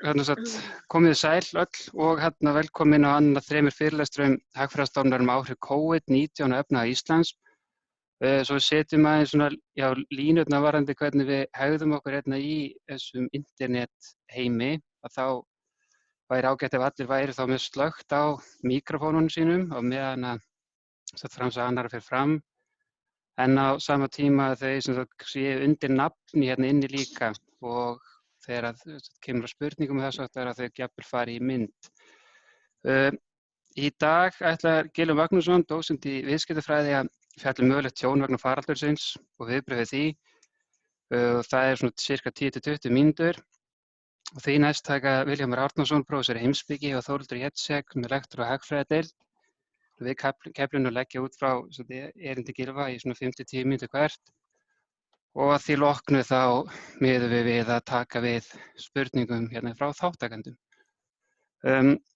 komið sæl öll og velkomin á annan af 3 fyrirlestrum Hagfræðistofnunar áhrif COVID-19 á efnahag Íslands. Svo við setjum aðeins línurnar varðandi hvernig við hegðum okkur í þessum internetheimi, að þá væri ágætt ef allir væru þá með slökkt á míkrofónunum sínum á meðan að framsaga annarra fer fram, en á sama tíma þau séu undir nafni inni líka, og þegar kemur að spurningum þess að þau jafnvel fari í mynd. Í dag ætlar Gylfi Magnússon, dósent í viðskiptafræði, að fjalla mögulegt tjón vegna faraldursins og viðbrögð við því. Það svona sirka 10-20 mínútur. Og því næst taka Vilhjálmur Árnason, prófessor í heimspeki, og Þórhildur Jetsek, lektor á hagfræðideild. Við keflum leggja út frá erindi Gylfa í svona 5-10 mínútur hvert. Og að því loknu þá miðum við að taka við spurningum frá þáttakendum.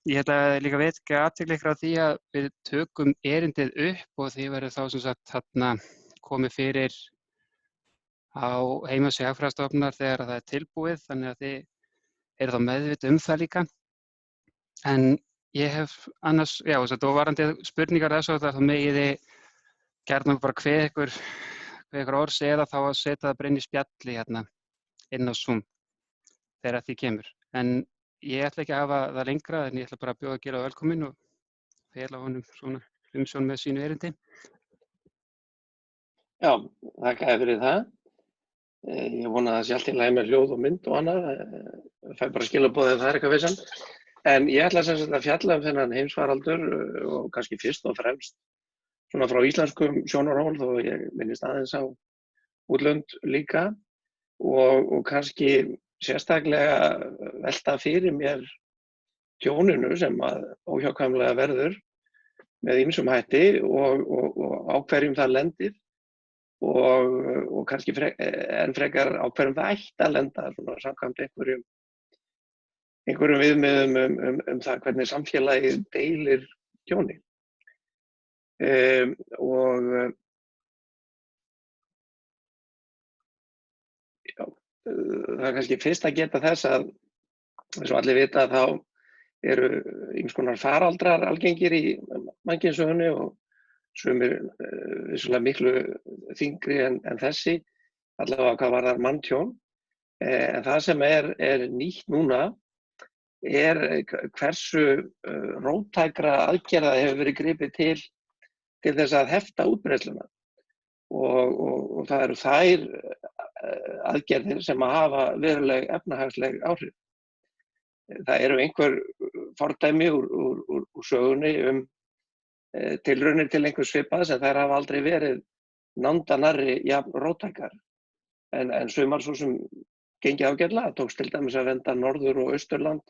Ég ætla líka að vekja athygli ykkur á því að við tökum erindið upp og því verður þá komið fyrir á heimasíðu Hagfræðistofnunar þegar það tilbúið, þannig að þið eru þá meðvituð það líka. En ég hef annars, og varðandi spurningar þessu, þá megið þið gjarnan bara kveð ykkur orð eða þá að setja það bara inn í spjalli inn á Zoom þegar því kemur. En ég ætla ekki að hafa það lengra, en ég ætla bara að bjóða Gylfa velkominn og fela honum svona umsjón með sínu erindi. Já, þakka fyrir það. Ég vona að það sé allt í lagi með hljóð og mynd og annað. Fæ bara skilaboð ef það er eitthvað vissan. En ég ætla sem sagt að fjalla þennan heimsfaraldur og kannski fyrst og fremst svona frá íslenskum sjónarhól, þó ég minnist aðeins á útlönd líka, og kannski sérstaklega velta fyrir mér tjóninu sem að óhjákvæmilega verður með ýmsum hætti og á hverjum það lendir og kannski enn frekar á hverjum það ætti að lenda, svona samkvæmt einhverjum viðmiðum það hvernig samfélagið deilir tjóni. Það er kannski fyrst að geta þess að, eins og allir vita, þá eru ýmiss konar faraldrar algengir í mannkynssögunni og sumir vissulega miklu þyngri en þessi, allavega hvað varðar manntjón. En það sem er nýtt núna er hversu róttækra aðgerða hefur verið gripið til þess að hefta útbreiðsluna. Og það eru þær aðgerðir sem að hafa veruleg efnahagsleg áhrif. Það eru einhver fordæmi úr sögunni tilraunir til einhvers svipað sem þær hafa aldrei verið nándar nærri jafn róttækar. En sumar svo sem gengið ágætlega, tókst til dæmis að venda Norður- og Austurland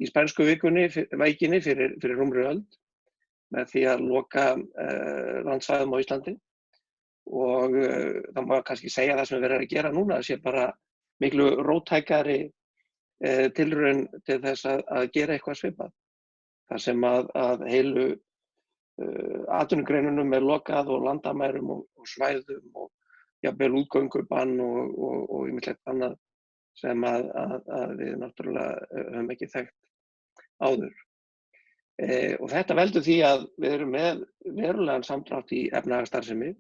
í spænsku vækinni fyrir rúmri öld með því að loka landsvæðum á Íslandi. Og það má kannski segja það sem við verðum að gera núna sé bara miklu róttækari tilraun til þess að gera eitthvað svipað. Þar sem að heilu atvinnugreinunum er lokað og landamærum og svæðum og jafnvel útgöngubann og ýmislegt annað sem að við náttúrulega höfum ekki þekkt áður. Og þetta veldur því að við erum með verulegan samdrátt í efnahagsstarfsemi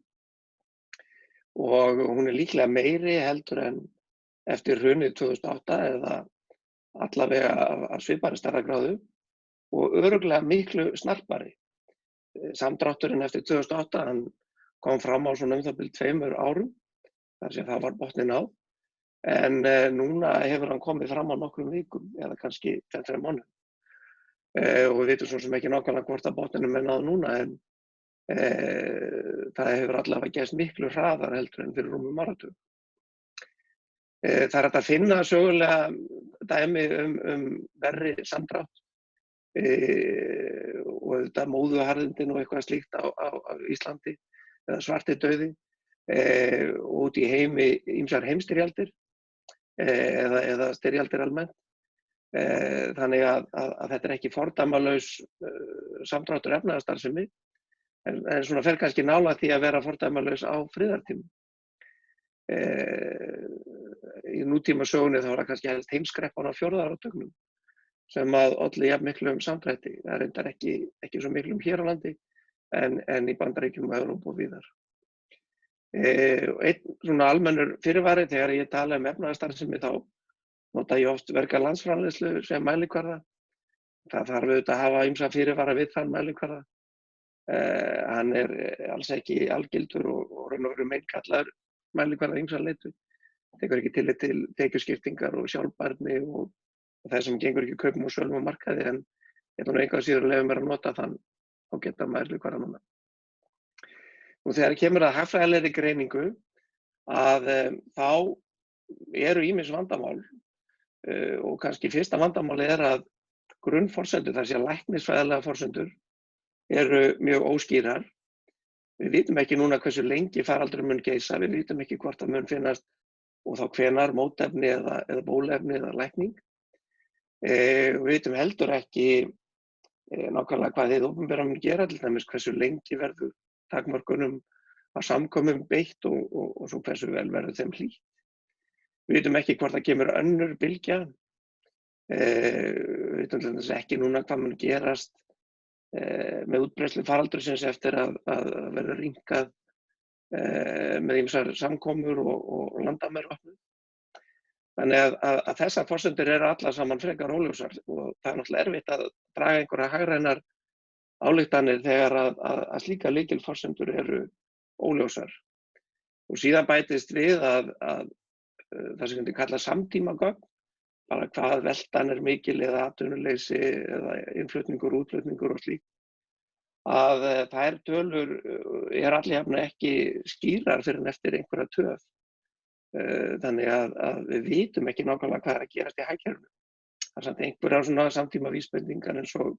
og hún er líklega meiri heldur en eftir hrunið 2008 eða allavega af svipari stærðargráðu og örugglega miklu snarpari. Samdrátturinn eftir 2008 hann kom fram á svona það bil 2 árum, þar sem það var botninn á, en núna hefur hann komið fram á nokkrum vikum eða kannski 2-3 mánuðum. Og við vitum svo sem ekki nákvæmlega hvort að botninum er náð núna, en það hefur allavega gerst miklu hraðar heldur en fyrir rúmum áratug. Það er hægt að finna sögulega dæmi verri samdrátt og þetta móðuharðindin og eitthvað slíkt á Íslandi eða svarti dauði út í heimi ýmsar heimsstyrjaldir eða styrjaldir almennt. Þannig að þetta er ekki fordæmalaus samdráttur efnahagsstarfsemi, en svona fer kannski nálægt því að vera fordæmalaus á friðartímum. í nútíma sögunni þá það kannski helst heimskreppan á 4. áratugnum sem að olli jafn miklum samdrætti. Það reyndar ekki svo miklum hér á landi en í Bandaríkjunum og Evrópu og víðar. Einn svona almennur fyrirvari þegar ég tala efnahagsstarfsemi þá nota ég oft verga landsframleiðslu sem mælikvarða. Það þarf auðvitað að hafa ýmsa fyrirvara við þann mælikvarða. Hann alls ekki algildur og raun og veru meinkallaður mælikvarða ýmsa leitu. Tekur ekki tillit til tekjuskiptingar og sjálfbærni og það sem gengur ekki kaupum og sölum á markaði en ég ætla nú engu að síður að leyfa mér að nota þann ágæta mælikvarða núna. Og þegar kemur að hagfræðilegri greiningu að þá eru ýmis vandamál og kannski fyrsta vandamálið að grunnforsendur, þar sé læknisfræðilega forsendur, eru mjög óskýrar. Við vitum ekki núna hversu lengi faraldurinn mun geisa, við vitum ekki hvort það mun finnast og þá hvenær mótefni eða bóluefni eða lækning. Við vitum heldur ekki nákvæmlega hvað hið opinbera mun gera, til dæmis hversu lengi verður takmörkunum á samkomum beitt og svo hversu vel verður þeim hlýtt. Við vitum ekki hvort það kemur önnur bylgja. Við vitum til dæmis ekki núna hvað mun gerast með útbreiðslu faraldursins eftir að verður rýmkað með ýmsar samkomur og landamæri opnuð. Þannig að þessar forsendur eru allar saman frekar óljósar og það náttúrulega erfitt að draga einhverja hagrænar ályktanir þegar að slíkar lykilforsendur eru óljósar. Og síðan bætist við að það sem myndi kalla samtímagögn, bara hvað veltan er mikil eða atvinnuleysi eða innflutningur, útflutningur og slíkt, að þær tölur allir jafna ekki skýrar fyrir en eftir einhverja töf. Þannig að við vitum ekki nákvæmlega hvað er að gerast í hagkerfinu. Það er samt einhverjar svona samtíma vísbendingar eins og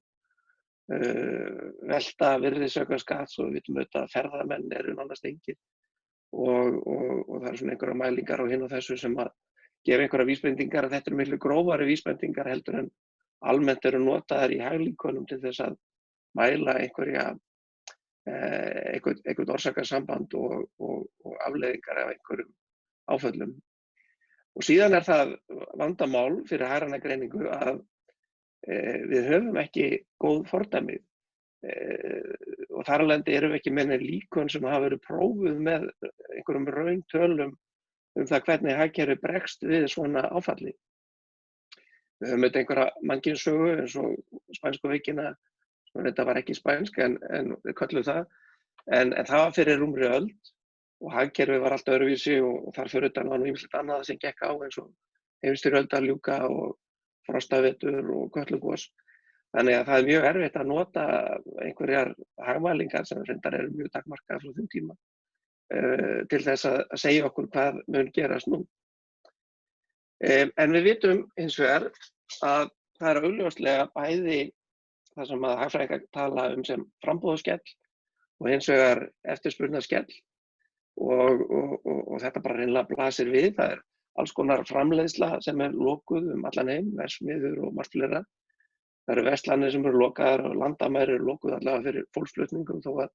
velta virðisaukaskatts og við vitum auðvitað að ferðamenn eru nánast engir og það eru svona einhverjar mælingar á hinn og þessu sem að gefa einhverjar vísbendingar að þetta eru miklu grófari vísbendingar heldur en almennt eru notaðar í haglíkönum til þess að mæla einhvern orsakasamband og afleiðingar af einhverjum áföllum. Og síðan er það vandamál fyrir hagræna greiningu að við höfum ekki góð fordæmi og þar af leiðandi erum við ekki með líkön sem hafa verið prófuð með einhverjum rauntölum það hvernig hagkerfið bregst við svona áfalli. Við höfum auðvitað einhverja mannkynssögu eins og spænsku veikina, þetta var ekki spænsk en við köllum það, en það var fyrir rúmri öld og hagkerfið var allt öðruvísi og þar fyrir utan var nú ýmislegt annað sem gekk á eins og heimsstyrjöldar ljúka og frostavetur og kötlugos. Þannig að það er mjög erfitt að nota einhverjar hagmælingar sem reyndar eru mjög takmarkaðar frá þeim tíma til þess að segja okkur hvað mun gerast nú. En við vitum hins vegar að það er augljóslega bæði það sem að hagfræðingar tala sem framboðsskell og hins vegar eftirspurnarskell og þetta bara hreinlega blasir við. Það er alls konar framleiðsla sem er lokuð allan heim, verksmiðjur og margt fleira. Það eru verslanir sem eru lokaðar og landamæri eru lokuð allavega fyrir fólksflutningum þó að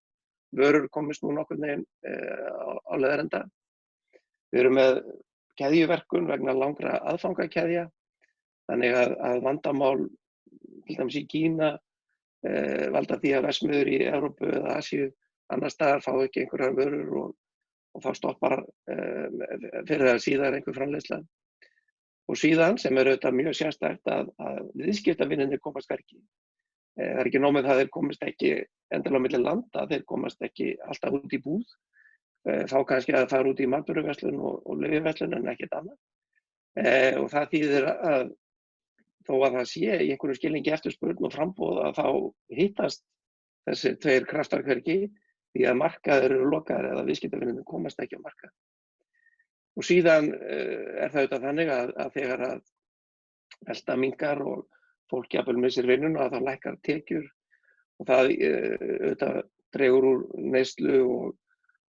vörur komist nú nokkurn veginn á leiðarenda. Við erum með keðjuverkun vegna langra aðfangakeðja, þannig að vandamál til dæmis í Kína valda því að verksmiðjur í Evrópu eða Asíu annars staðar fá ekki einhverjar vörur og þá stoppar fyrir það síðar einhver framleiðsla. Og síðan sem er auðvitað mjög sérstakt að viðskiptavinirnir komast hvergi. Það er ekki nóg með það að þeir komast ekki endilega á milli landa, þeir komast ekki alltaf út í búð, þá kannski að fara út í matvöruverslun og lyfjaverslun en ekkert annað. Og það þýðir að þó að það sé í einhverju skilningi eftirspurn og framboð að þá hittast þessir tveir kraftar hvergi því að markaðir eru lokaðir eða viðskiptavinirnir komast ekki á markað. Og síðan er það auðvitað þannig að þegar að velta minnkar og fólk jafnvel missir vinnuna þá lækkar tekjur og það auðvitað dregur úr neyslu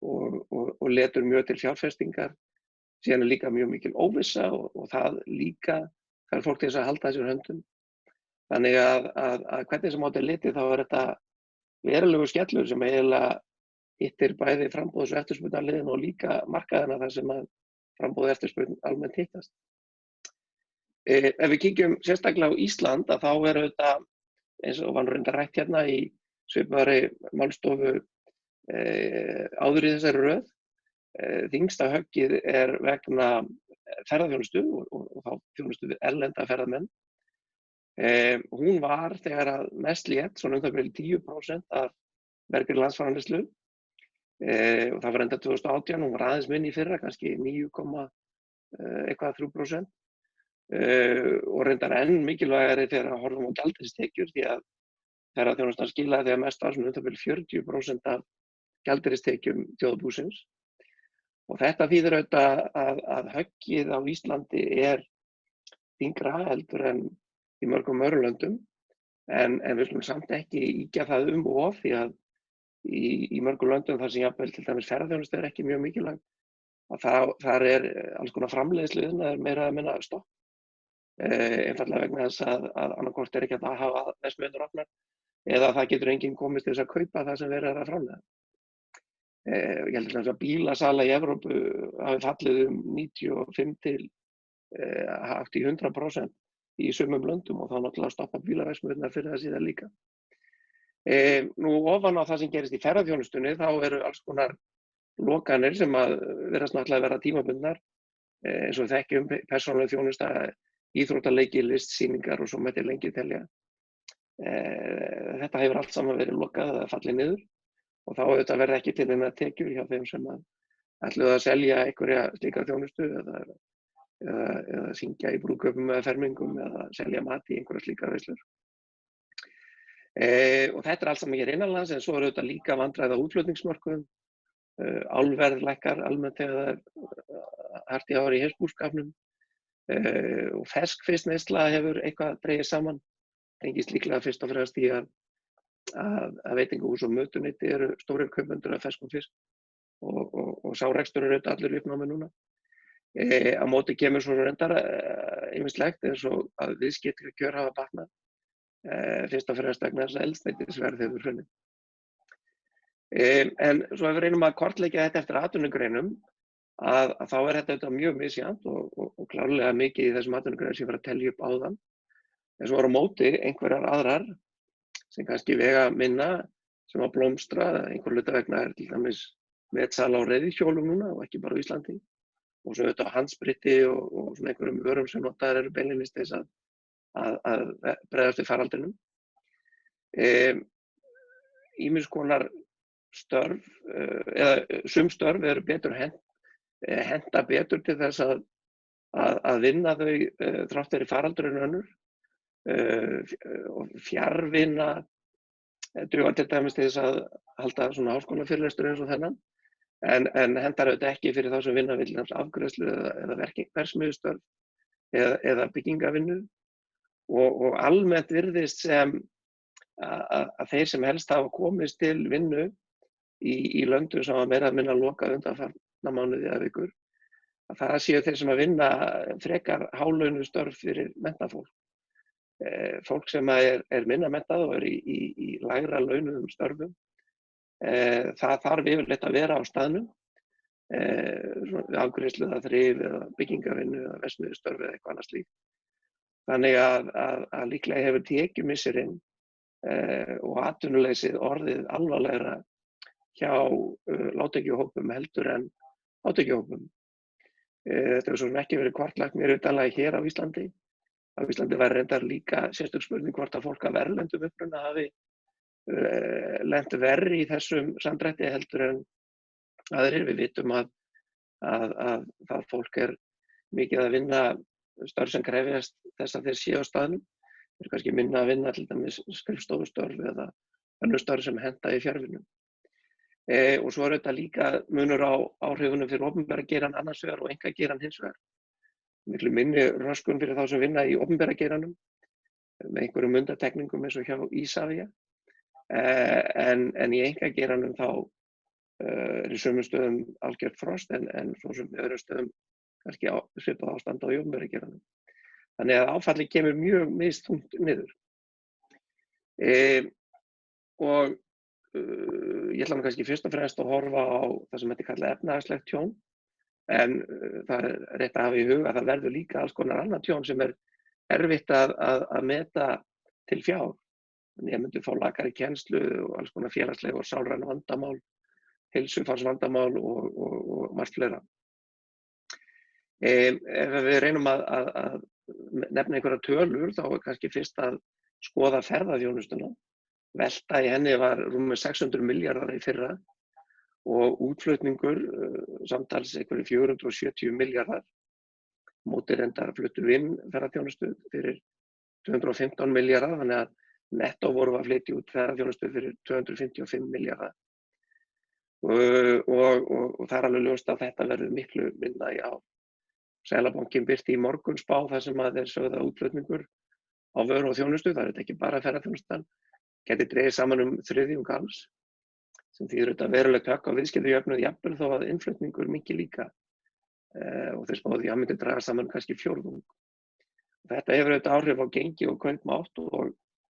og letur mjög til fjárfestingar. Síðan er líka mjög mikil óvissa og það líka fær fólk til þess að halda sér höndum. Þannig að hvernig sem átt er litið þá er þetta verulegur skellur sem eiginlega hittir bæði framboðs- og eftirspurnarliðina og líka markaðina þar sem að framboð og eftirspurn almennt hittast. Ef við kíkjum sérstaklega á Ísland þá auðvitað, eins og var reyndar rætt hérna í svipaðri málstofu áður í þessari röð, þyngsta höggið vegna ferðaþjónustu og þá þjónustu við erlenda ferðamenn. Hún var þegar að mest lét, svona það bil 10% af vergri landsframleiðslu. Og það var enda 2018, hún var aðeins minni í fyrra, kannski 9,3%. Og reyndar enn mikilvægari þegar að horfum á gjaldeyristekjur því að ferðaþjónustan skilaði þegar mest var svona það bil 40% af gjaldeyristekjum þjóðarbúsins. Og þetta þýðir auðvitað að höggið á Íslandi þyngra heldur en í mörgum öðrum löndum, en við skulum samt ekki ýkja það of því að í mörgum löndum þar sem jafnvel til dæmis ferðaþjónusta ekki mjög mikilvæg, þar alls konar framleiðslu meira að minna stopp. Einfaldlega vegna þess að annaðhvort ekki hægt að hafa verksmiðjurnar opnar eða það getur enginn komist til þess að kaupa það sem verið að framleiða. Ég held að bílasala í Evrópu hafi fallið 95 til hátt í 100% í sumum löndum og þá náttúrulega stoppa bílaverksmiðjurnar fyrir það síðan líka. Nú ofan á það sem gerist í ferðaþjónustunni þá eru alls konar lokanir sem að virðast náttúrulega vera tímabundnar, eins og við þekkjum persónuleg þjónusta, íþróttaleiki, listsýningar og svo mætti lengi telja. Þetta hefur allt saman verið lokað eða fallið niður. Og þá auðvitað verði ekki til neina tekjur hjá þeim sem ætluðu að selja einhverja slíka þjónustu eða syngja í brúðkaupum eða fermingum eða selja mat í einhverja slíkar veislur. Og þetta allt saman hér innanlands, en svo auðvitað líka vandræði á útflutningsmörkuðum. Álverð lækkar almennt þegar það hart í ári í heimsbúskapnum. Og ferskfiskneysla hefur eitthvað dregið saman. Tengist líklega fyrst og fremst í að veitingahús og mötuneyti eru stórir kaupendur af ferskum fisk og sá rekstur auðvitað allur uppnámi núna. Á móti kemur svo reyndar ýmislegt eins og að viðskiptakjör hafa batnað, fyrst og fremst vegna þess að eldsneytisverð hefur hrunið. En svo ef við reynum að kortleggja þetta eftir atvinnugreinum, að þá þetta mjög misjafnt og klárlega mikið í þessum atvinnugreinum sem ég var að telja upp áðan. En svo á móti einhverjar aðrar sem kannski vega minna, sem að blómstra, einhver hluta vegna til dæmis metsala á reiðhjólum núna og ekki bara á Íslandi. Og svo auðvitað handspriti og svona einhverjum vörum sem notaðar eru beinlínis til þess að bregðast við faraldrinum. Ýmiss konar störf, eða sum störf eru betur henta betur til þess að vinna þau þrátt fyrir faraldur en önnur. Og fjarvinna dugar til dæmis til þess að halda svona háskólafyrirlestur eins og þennan, en hentar auðvitað ekki fyrir þá sem vinna við afgreiðslu eða verksmiðjustörf eða byggingavinnu og almennt virðist sem að þeir sem helst hafa komist til vinnu í löndum sem hafa meira að minna lokað undanfarna mánuði eða vikur, að það séu þeir sem að vinna frekar hálaunustörf fyrir menntafólk. Fólk sem er minna menntað og er í lægra launuðum störfum, það þarf yfirleitt að vera á staðnum, við afgreiðslu eða þrif eða byggingavinnu eða verksmiðjustörf eða eitthvað annað slíkt. Þannig að líklega hefur tekjumissirinn og atvinnuleysið orðið alvarlegra hjá lágtekjuhópum heldur en hátekjuhópum. Þetta hefur svo sem ekki verið kortlagt mér utanlega hér á Íslandi. Á Íslandi væri reyndar líka sérstök spurning hvort að fólk af erlendum uppruna hafi lent verr í þessum samdrætti heldur en aðrir. Við vitum að það fólk er mikið að vinna störf sem krefjast þess að þeir séu á staðnum. Þeir eru kannski minna að vinna til dæmis skrifstofustörf eða önnur störf sem henta í fjarvinnu. Og svo er þetta líka munur á áhrifunum fyrir opinbera geirann annars vegar og einkageirann hins vegar. Miklu minni röskun fyrir þá sem vinna í opinbera geiranum með einhverjum undantekningum eins og hjá Isavia. En í einkageiranum þá er í sumum stöðum algjört frost en svo sem í öðrum stöðum kannski svipað ástand á opinbera geiranum. Þannig að áfallið kemur mjög misþungt niður. Og ég ætla kannski fyrst og fremst að horfa á það sem þetta kallað efnahagslegt tjón. En það er rétt að hafa í huga að það verður líka alls konar annað tjón sem erfitt að meta til fjár. Nemendur fá lakari kennslu og alls konar félagsleg og sálræn vandamál, heilsufarsvandamál og margt fleira. Ef við reynum að nefna einhverja tölur, þá er kannski fyrst að skoða ferðaþjónustuna. Velta í henni var rúmir 600 milljarðar í fyrra og útflutningur samtals einhverju 470 milljarðar. Móti reyndar fluttum við inn ferðaþjónustu fyrir 215 milljarðar, þannig að nettó vorum við að flytja út ferðaþjónustu fyrir 255 milljarðar. Og það er alveg ljóst að þetta verður miklu minna í ár. Seðlabankinn birti í morgun spá þar sem að þeir sögðu að útflutningur á vöru og þjónustu, það er þetta ekki bara ferðaþjónustan, geti dregið saman þriðjung alls, sem þýðir auðvitað verulegt högg á viðskiptajöfnuð jafnvel þó að innflutningur minnki líka og þeir spáðu því að myndi draga saman kannski fjórðung. Þetta hefur auðvitað áhrif á gengi og kaupmátt og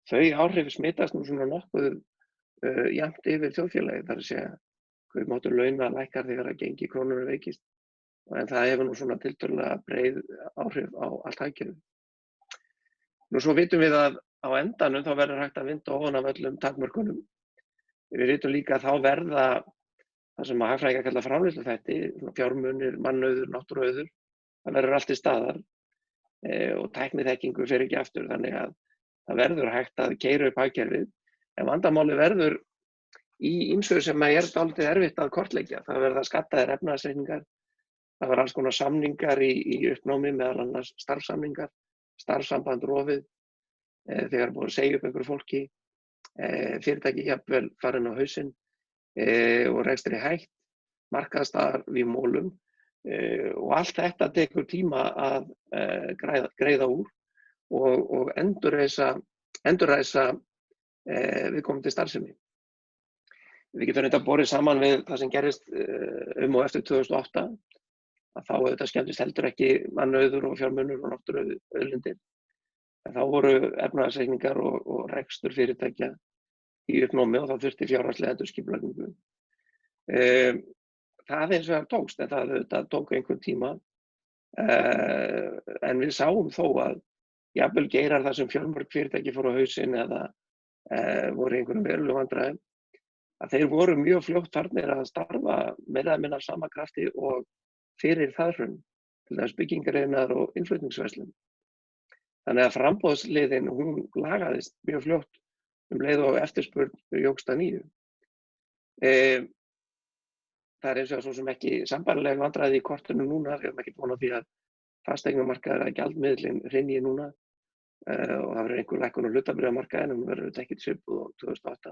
þau áhrif smitast nú svona nokkuð jafnt yfir þjóðfélagið, þar að segja kaupmáttur launa lækkar þegar að gengi krónunnar veikist, en það hefur nú svona tiltölulega breið áhrif á allt hagkerfið. Nú svo vitum við að á endanum þá verður hægt að vinda ofan af öllum takmörkunum. Við vitum líka að þá verða það sem að hagfræðingar kalla framleiðsluþætti, fjármunir, mannauður, náttúruauður, það verður allt til staðar og tækniþekkingu fer ekki aftur, þannig að það verður hægt að keyra upp hagkerfið. En vandamáli verður í ýmsu sem er dálítið erfitt að kortleggja. Það verða skattaðir efnahagsreikningar, það verða alls konar samningar í uppnámi, meðal annars starfssamningar, starfssamband rofið, þegar búið að segja upp einhverju fólki, fyrirtæki jafnvel farin á hausinn og rekstri hætt, markaðsstaðar við mólum og allt þetta tekur tíma að greiða úr og endurræsa viðkomandi starfsemi. Við getum þetta borið saman við það sem gerist og eftir 2008, að þá auðvitað skemmtist heldur ekki mannauður og fjármunur og náttúruauðlindir. En þá voru efnahagsreikningar og rekstur fyrirtækja í uppnámi og þá þurfti fjárhagslega endurskipulagningu. Það eins og það tókst, en það tók einhvern tíma. En við sáum þó að jafnvel geirar þar sem fjölmörg fyrirtæki fóru á hausinn eða voru í einhverjum verulegum vandræðum, að þeir voru mjög fljótt farnir að starfa meira eða minna af sama krafti og fyrir það hrun, til dæmis byggingariðnaður og innflutningsverslun. Þannig að framboðsliðin, hún lagaðist mjög fljótt leið og eftirspurn jókst að nýju. Það er eins og svo sem ekki sambærileg vandræði í kortinu núna, við erum ekki búin á því að fasteignamarkaður eða gjaldmiðillinn hrynji núna og það verður einhver lækkun á hlutabréfamarkaðinn, en hún verður þetta ekki svipuð á 2008.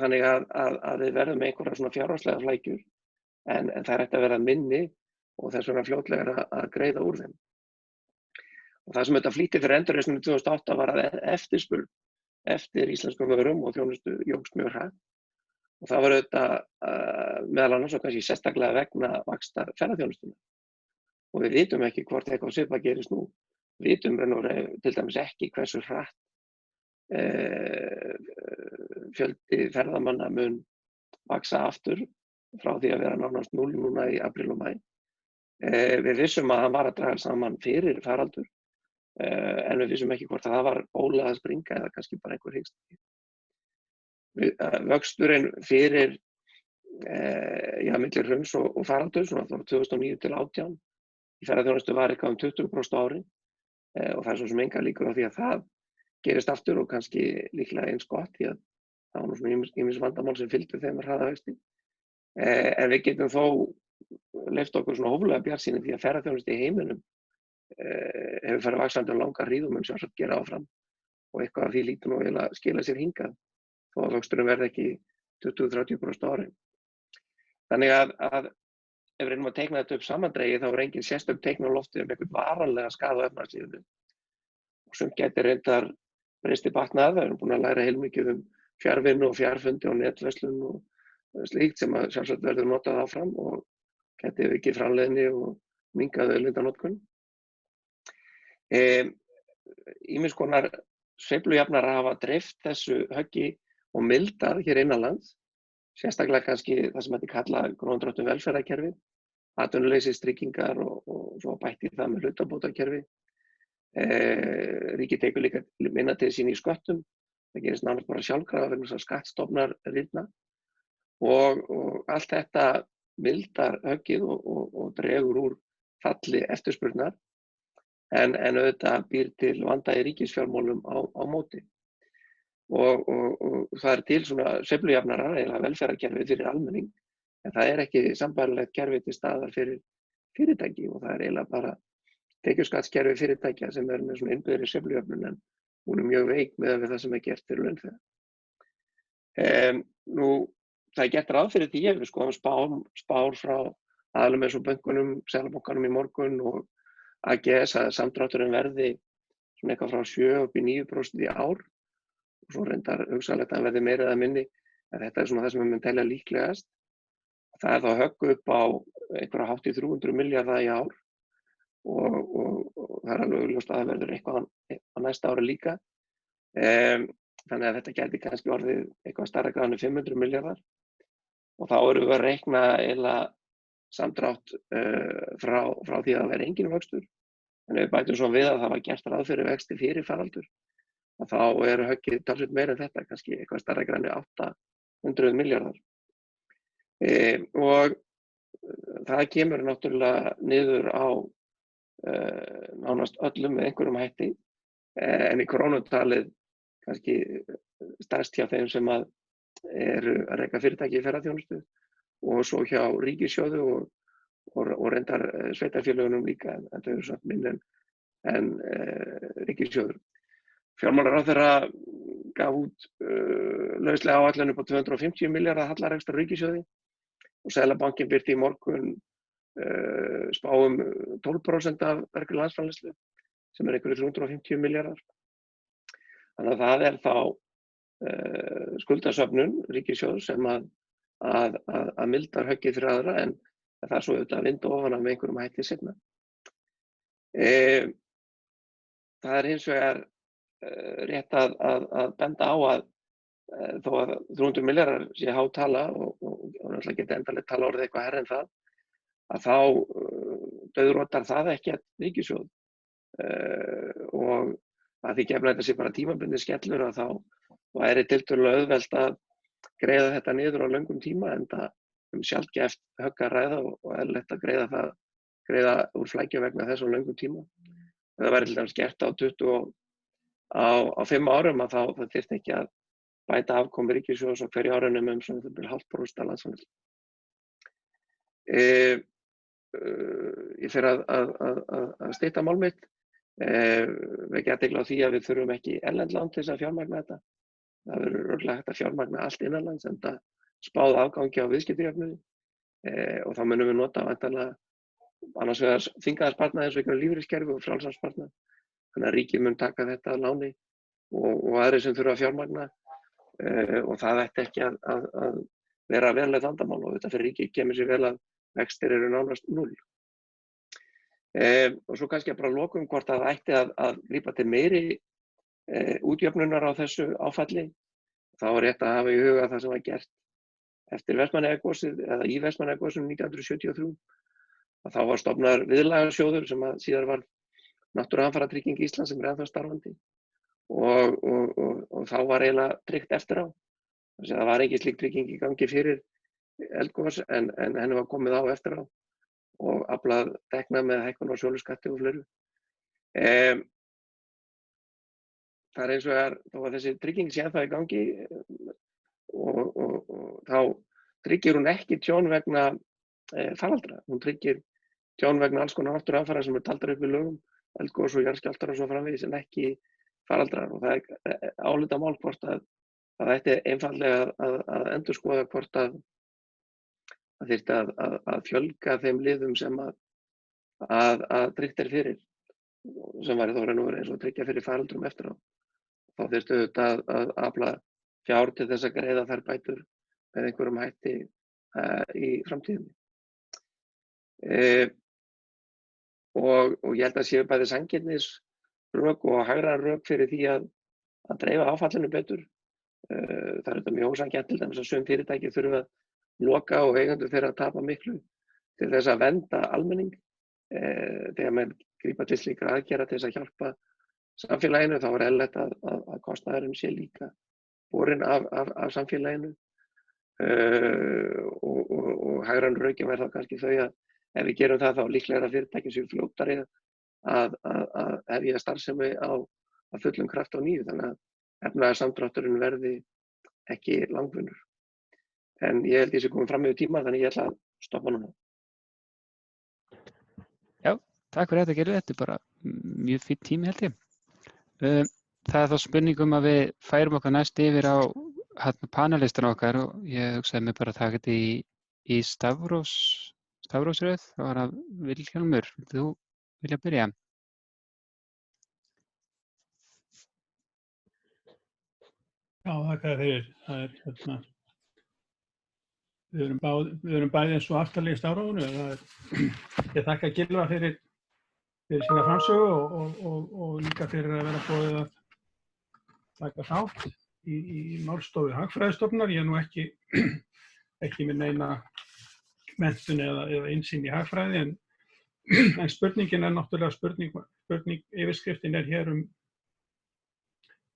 Þannig að við verðum með einhverja svona fjárhagslegar flækjur, en það er hægt að vera minni og þess vegna fljótlegar að greiða úr þeim. Og það sem þetta flýtti fyrir endurreisninni 2008 var að eftirspurn eftir íslenskum vörum og þjónustu jókst mjög hratt. Og það var auðvitað meðal annars og kannski sérstaklega vegna vaxtar ferðaþjónustunnar. Og við vitum ekki hvort eitthvað svipað gerist nú. Við vitum til dæmis ekki hversu hratt fjöldi ferðamanna mun vaxa aftur frá því að vera nánast 0 núna í apríl og maí. Við vissum að hann var að draga saman fyrir faraldur, en við vissum ekki hvort að það var bóla að springa eða kannski bara einhver hiksti. Vöxturinn fyrir milli hruns og faraldur, svona frá 2009 til 2018, í ferðaþjónustu var eitthvað 20% á ári og það er svo sem engar líkur á því að það gerist aftur og kannski líklega eins gott því að það var nú svona ýmis vandamál sem fylgdu þeim hraða vexti. En við getum þó leyft okkur svona hóflega bjartsýni því að ferðaþjónusta í heiminum hefur farið vaxandi langar hríð og mun sjálfsagt gera áfram og eitthvað af því lítur nú eiginlega að skila sér hingað þó að vöxturinn verði ekki 20-30% á ári. Þannig að ef við reynum að teikna þetta upp samandregið þá er engin sérstök teikn á lofti einhvern varanlega skaða á efnahagslífinu. Og sumt gæti reyndar breyst í batnað, við erum búin að læra heilmikið fjarvinnu og fjarfundi og netverslun og slíkt sem að sjálfsagt verður notað áfram og gæti aukið framleiðni og minnkað auðlindanotkun. Ýmiss konar sveiflujafnar hafa dreift þessu höggi og mildað hér innanlands sérstaklega kannski það sem þetta kalla gróðandráttum velferðarkerfi, atvinnuleysistryggingar og svo bætti það með hlutabótakerfi. Ríkið tekur líka minna til sín í sköttum, það gerist nánast bara sjálfkrafa vegna þess að skattstofnar rýrna og allt þetta mildar höggið og dregur úr falli eftirspurnar en auðvitað býr til vanda í ríkisfjármálum á móti. Og það til svona sveiflujafnarar eða velferðarkerfi fyrir almenning, en það ekki sambærilegt kerfi til staðar fyrir fyrirtæki og það eiginlega bara tekjuskattskerfi fyrirtækja sem með svona innbyggðri sveiflujöfnun en hún mjög veik miðað við það sem gert fyrir launþega. Nú, það gert ráð fyrir því ef við skoðum spár frá aðalum eins og bönkunum, Seðlabankanum í morgun og AGS að samdrátturinn verði svona eitthvað frá 7 upp í 9% í ár og svo reyndar hugsanlegt að hann verði meira eða minni, en þetta svona það sem við mun telja líklegast. Það þá högg upp á einhverja hátt í 300 milljarða í ár og það alveg augljóst að það verður eitthvað á næsta ári líka. Þannig að þetta gæti kannski orðið eitthvað stærra gráðan 500 milljarðar og þá erum við að reikna eiginlega samdrátt frá því að það verði enginn vöxtur. En ef við bætum svo við að það var gert ráð fyrir vexti fyrir faraldur og þá eru höggið talsvert meira en þetta, kannski eitthvað stærra gráðan 800 milljarðar. Og það kemur náttúrulega niður á nánast öllum með einhverjum hætti, en í krónutalið kannski stærst hjá þeim sem eru að reka fyrirtæki í ferðaþjónustu og svo hjá ríkissjóði og reyndar sveitarfélögunum líka, en þau eru samt minni en ríkissjóður. Fjármálaráðherra gaf út lauslega áætlun upp á 250 milljarða hallarekstur á ríkissjóði og Seðlabankinn birti í morgun spáum 12% af vergri landsframleiðslu sem einhverjir 350 milljarðar. Þannig að það þá skuldasöfnun ríkissjóðs sem að mildar höggið fyrir aðra en það er svo auðvitað að vinda ofan af með einhverjum hætti seinna. Það hins vegar rétt að benda á að þó að 300 milljarðar sé há tala og náttúrulega geti endanlega tala orðið eitthvað hærra en það, að þá dauðrotar það ekki að ríkissjóð og að því gefna þetta sé bara tímabundið skellur að þá væri tiltölulega auðvelt að greiða þetta niður á löngum tíma en það sjaldgæft högg að ræða og eðlilegt að greiða úr flækju vegna þess á löngum tíma. Ef það væri til dæmis gert á 5 árum að það þyrfti ekki að bæta afkomu ríkissjóðs á hverju árinu um svona 0,5% af landsframleiðslu. Ég fer að stytta mál mitt, vekja athygli á því að við þurfum ekki erlend lán til þess að fjármagna þetta. Það verður örugglega hægt að fjármagna allt innanlands enda spáð afgangi á viðskiptajöfnuði og þá munum við nota væntanlega annars vegar þvingaðasparnað eins og einhverju lífeyriskerfi og frjálsarsparnað. Þannig að ríkið mun taka þetta að láni og aðrir sem þurfa að fjármagna og það ætti ekki að vera verulegt vandamál og þetta fyrir ríkið kemur sér vel að vextir eru nánast 0. Og svo kannski bara lokum hvort að það ætti að grípa til meiri útjöfnunar á þessu áfalli. Þá er rétt að hafa í huga það sem var gert eftir Vestmannaeyjagosið eða í Vestmannaeyjagosinu 1973. Þá var stofnaður viðlagasjóður sem síðar var Náttúruhamfaratrygging Íslands sem ennþá starfandi og þá var eiginlega tryggt eftir á. Það var ekki slík trygging í gangi fyrir eldgos en henni var komið á eftir á og aflað tekna með hækkun á söluskatti og fleiru. Það eins og þó að þessi trygging sé ennþá í gangi og þá tryggir hún ekki tjón vegna faraldra. Hún tryggir tjón vegna alls konar náttúruhamfara sem taldar upp í lögum, eldgos og jarðskjálftar og svo framvegis en ekki faraldrar og það álitamál hvort að það ætti einfaldlega að endurskoða hvort að þyrfti að fjölga þeim liðum sem að tryggt fyrir sem væri þá raun og veru eins og tryggja fyrir faraldrum eftir á. Þá þyrfti auðvitað að afla fjár til þess að greiða þær bætur með einhverjum hætti í framtíðinni. Og ég held að séu bæði sanngirnisrök og hagræðarrök fyrir því að dreifa áfallinu betur Það er þetta mjög ósanngjarnt til dæmis að sum fyrirtæki þurfa að loka og eigendur þeirra að tapa miklu til þess að vernda almenning. Þegar menn grípa til slíkra aðgerða til þess að hjálpa samfélaginu þá er eðlilegt að kostnaðurinn sé líka borinn af samfélaginu. Og hagræn rökin verða kannski þau að ef við gerum það þá líklega fyrirtæki séu fljótari að hefja starfsemi á fullum kraft á nýju, þannig að efnahagssamdrátturinn verði ekki langvinnur. En ég held ég sé komið fram yfir tíma, þannig ég ætla að stoppa núna. Já, takk fyrir þetta Gylfi, þetta er bara mjög fínn tími held ég. Það er þá spurning að við færum okkur næst yfir á panelistan okkar og ég hugsaði mig bara að taka þetta í stafrósröð. Það var að Vilhjálmur, þú vilja byrja? Já, þakka fyrir. Það er við erum bæði eins og aftarlega í stafrófinu. Ég þakka Gylfa fyrir sína framsögu og líka fyrir að vera boðið að taka þátt í málstofu Hagfræðistofnunar. Ég er nú ekki með neina menntun eða innsýn í hagfræði, en spurningin er náttúrulega yfirskriftin er hér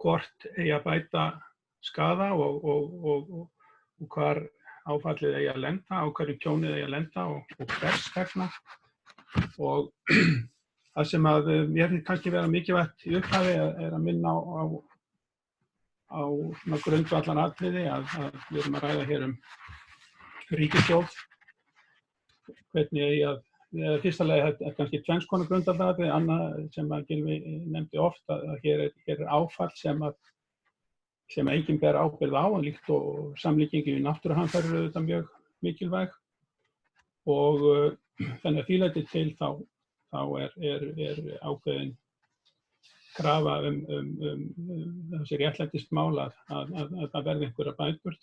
hvort eigi að bæta skaða og hvar áfallið eigi að lenda, á hverju tjónið eigi að lenda og hvers vegna. Og það sem að mér finnst kannski vera mikilvægt í upphafi er að minna á grundvallaratriði að við erum að ræða hér ríkissjóð. Hvernig eigi að, fyrsta lagi er kannski tvenns konar grundvallaratriði, annað sem að Gylfi nefndi oft að hér er áfall sem enginn ber ábyrgð á, líkt og samlíkingi við náttúruhamfarir eru þetta mjög mikilvæg. Og þannig að því leyti til þá er ákveðin krafa þessi réttlætismál að það verði einhverjar bætur,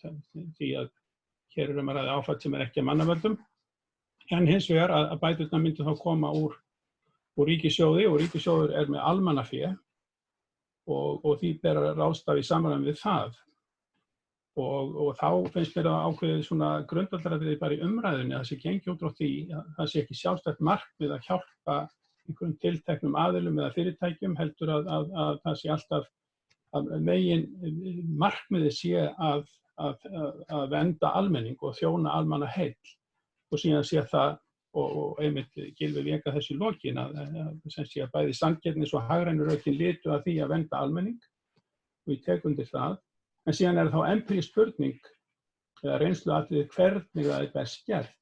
því að hér er að ræða áfall sem er ekki af mannavöldum. En hins vegar að bæturnar myndu þá koma úr ríkissjóði, og ríkissjóður er með almannafé og því ber að ráðstafa í samræmi við það. Og þá finnst mér að ákveðið svona grundvallaratriði bara í umræðunni að það sé gengi út frá því að það sé ekki sjálfstætt markmið að hjálpa einhverjum tilteknum aðilum eða fyrirtækjum, heldur að það sé alltaf að megin markmiðið sé að vernda almenning og þjóna almannaheill. Og síðan sé það, og einmitt Gylfi vék að þessu í lokin, að bæði sanngirnis og hagrænu rökin litu að því að vernda almenning, og ég tek undir það. En síðan er þá empírísk spurning, eða reynsluatriði hvernig það er best gert.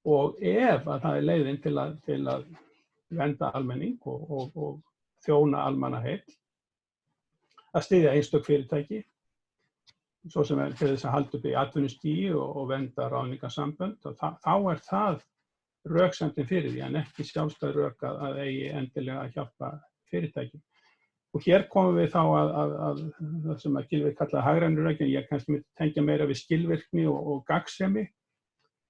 Og ef að það er leiðin til að vernda almenning og þjóna almannaheill, að styðja einstök fyrirtæki, svo sem er til þess að halda upp í atvinnustigi og vernda ráðningarsambönd, þá er það röksemdin fyrir því, en ekki sjálfstæð rök að eigi endilega að hjálpa fyrirtækjum. Og hér komum við þá að það sem að Gylfi kallaði hagrænu rökin, ég kannski myndi tengja meira við skilvirkni og gagnsemi,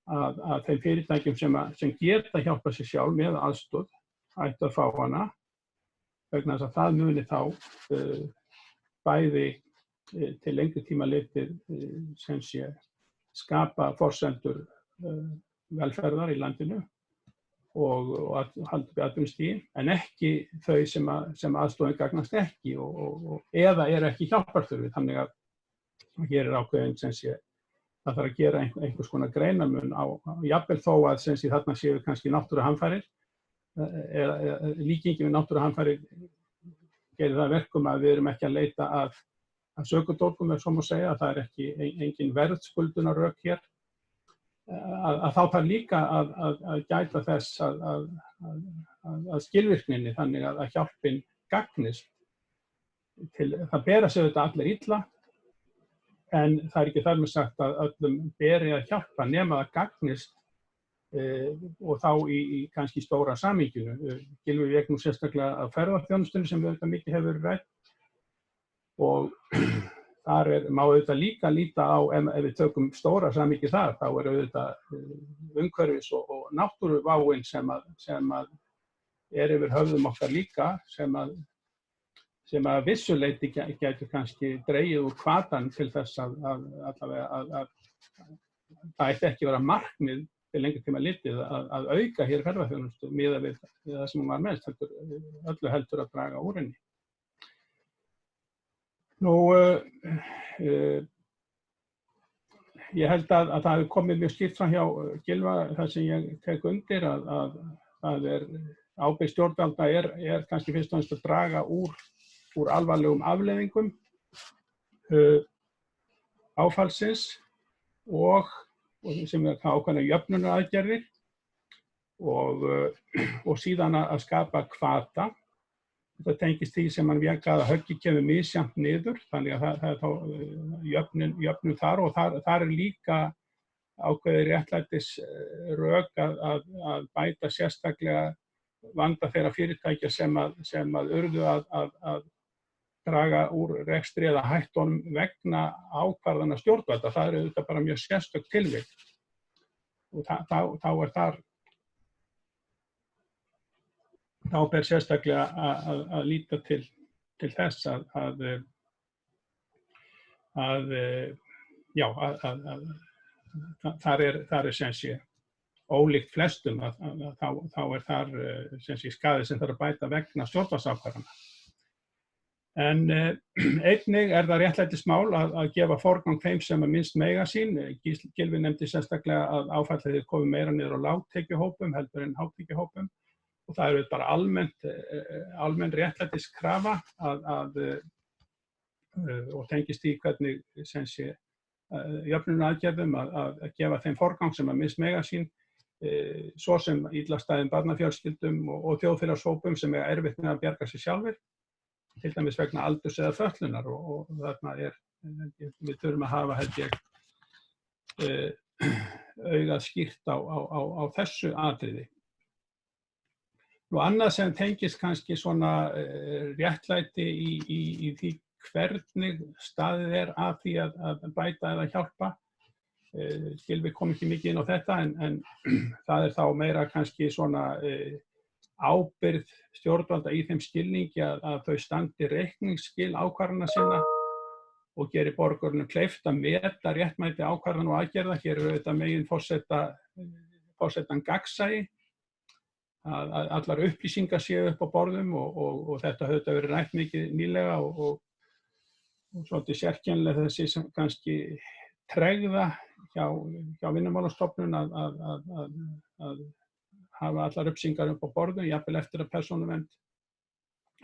að þeim fyrirtækjum sem geta hjálpa sér sjálf með aðstoð ættu að fá hana, vegna þess að það muni þá bæði til lengri tíma litið sem sé skapa forsendur velferðar í landinu og halda upp í atvinnustigi, en ekki þau sem aðstoðin gagnast ekki eða eru ekki hjálparþurfi. Þannig að hér er ákveðin sem sé það þarf að gera einhvers konar greinarmun á jafnvel þó að sem sé þarna séu kannski náttúruhamfarir eða líkingi við náttúruhamfarir gerir það verkum að við erum ekki að leita að sökudólgum, ef svo má segja, að það er ekki engin verðskuldunarrök hér, að þá þarf líka að gæta þess að skilvirkninni, þannig að hjálpin gagnist. Það bera sig þetta allir illa, en það er ekki þar með sagt að öllum beri að hjálpa nema það gagnist og þá í kannski stóra samhenginu. Gylfi vék nú sérstaklega að ferðaþjónustunni sem auðvitað mikið hefur verið rætt, og þar má auðvitað líka líta á, ef við tökum stóra samhengi þar, þá er auðvitað umhverfis og náttúruváin sem að er yfir höfðum okkar líka, sem að vissuleyti gætu kannski dregið úr hvatann til þess að það ætti ekki að vera markmið til lengri tíma litið að auka hér ferðaþjónustu miðað við það sem hún var mest, öllu heldur að draga úr henni. Nú, ég held að það hefur komið mjög skýrt fram hjá Gylfa það sem ég tek undir að það ábyrgð stjórnvalda er kannski fyrst og fremst að draga úr alvarlegum afleiðingum áfallsins og sem ákveðnar jöfnunaraðgerðir og síðan að skapa hvata. Þetta tengist því sem hann vék að höggið kemur misjafnt niður, þannig að það er þá jöfnun þar og þar líka ákveðið réttlætisrök að bæta sérstaklega vanda þeirra fyrirtækja sem að urðu að draga úr rekstri eða hættunum vegna ákvarðana stjórnvalda. Það auðvitað bara mjög sérstök tilvik. Og þá ber sérstaklega að líta til þess þar er sem sé ólíkt flestum þá þar sem sé skaði sem þarf að bæta vegna stjórnvaldsákvarðana. En einnig það réttlætismál að gefa forgang þeim sem að minnst mega sín. Gylfi nefndi sérstaklega að áfallið komi meira niður á lágtekjuhópum heldur en hátekjuhópum og það bara almenn réttlætiskrafa og tengist í hvernig sem sé jöfnunaraðgerðum að gefa þeim forgang sem að minnst mega sín, svo sem illa stæðum barnafjölskyldum og þjóðfélagshópum sem erfitt með að bjarga sig sjálfir, til dæmis vegna aldurs eða fötlunar og þarna við þurfum að hafa held ég augað skýrt á þessu atriði. Nú annað sem tengist kannski svona réttlæti í því hvernig staðið að því að bæta eða hjálpa. Gylfi kom ekki mikið inn á þetta en það þá meira kannski svona ábyrgð stjórnvalda í þeim skilningi að þau standi reikningsskil ákvarðana sinna og geri borgurunum kleift að meta réttmæti ákvarðana og aðgerða. Hér auðvitað megin forsetan gagnsæi, að allar upplýsingar séu upp á borðum og þetta hefur verið rætt mikið nýlega og svolítið sérkennilega þessi kannski tregða hjá Vinnumálastofnun að hafa allar upplýsingar upp á borðum, jafnvel eftir að Persónuvernd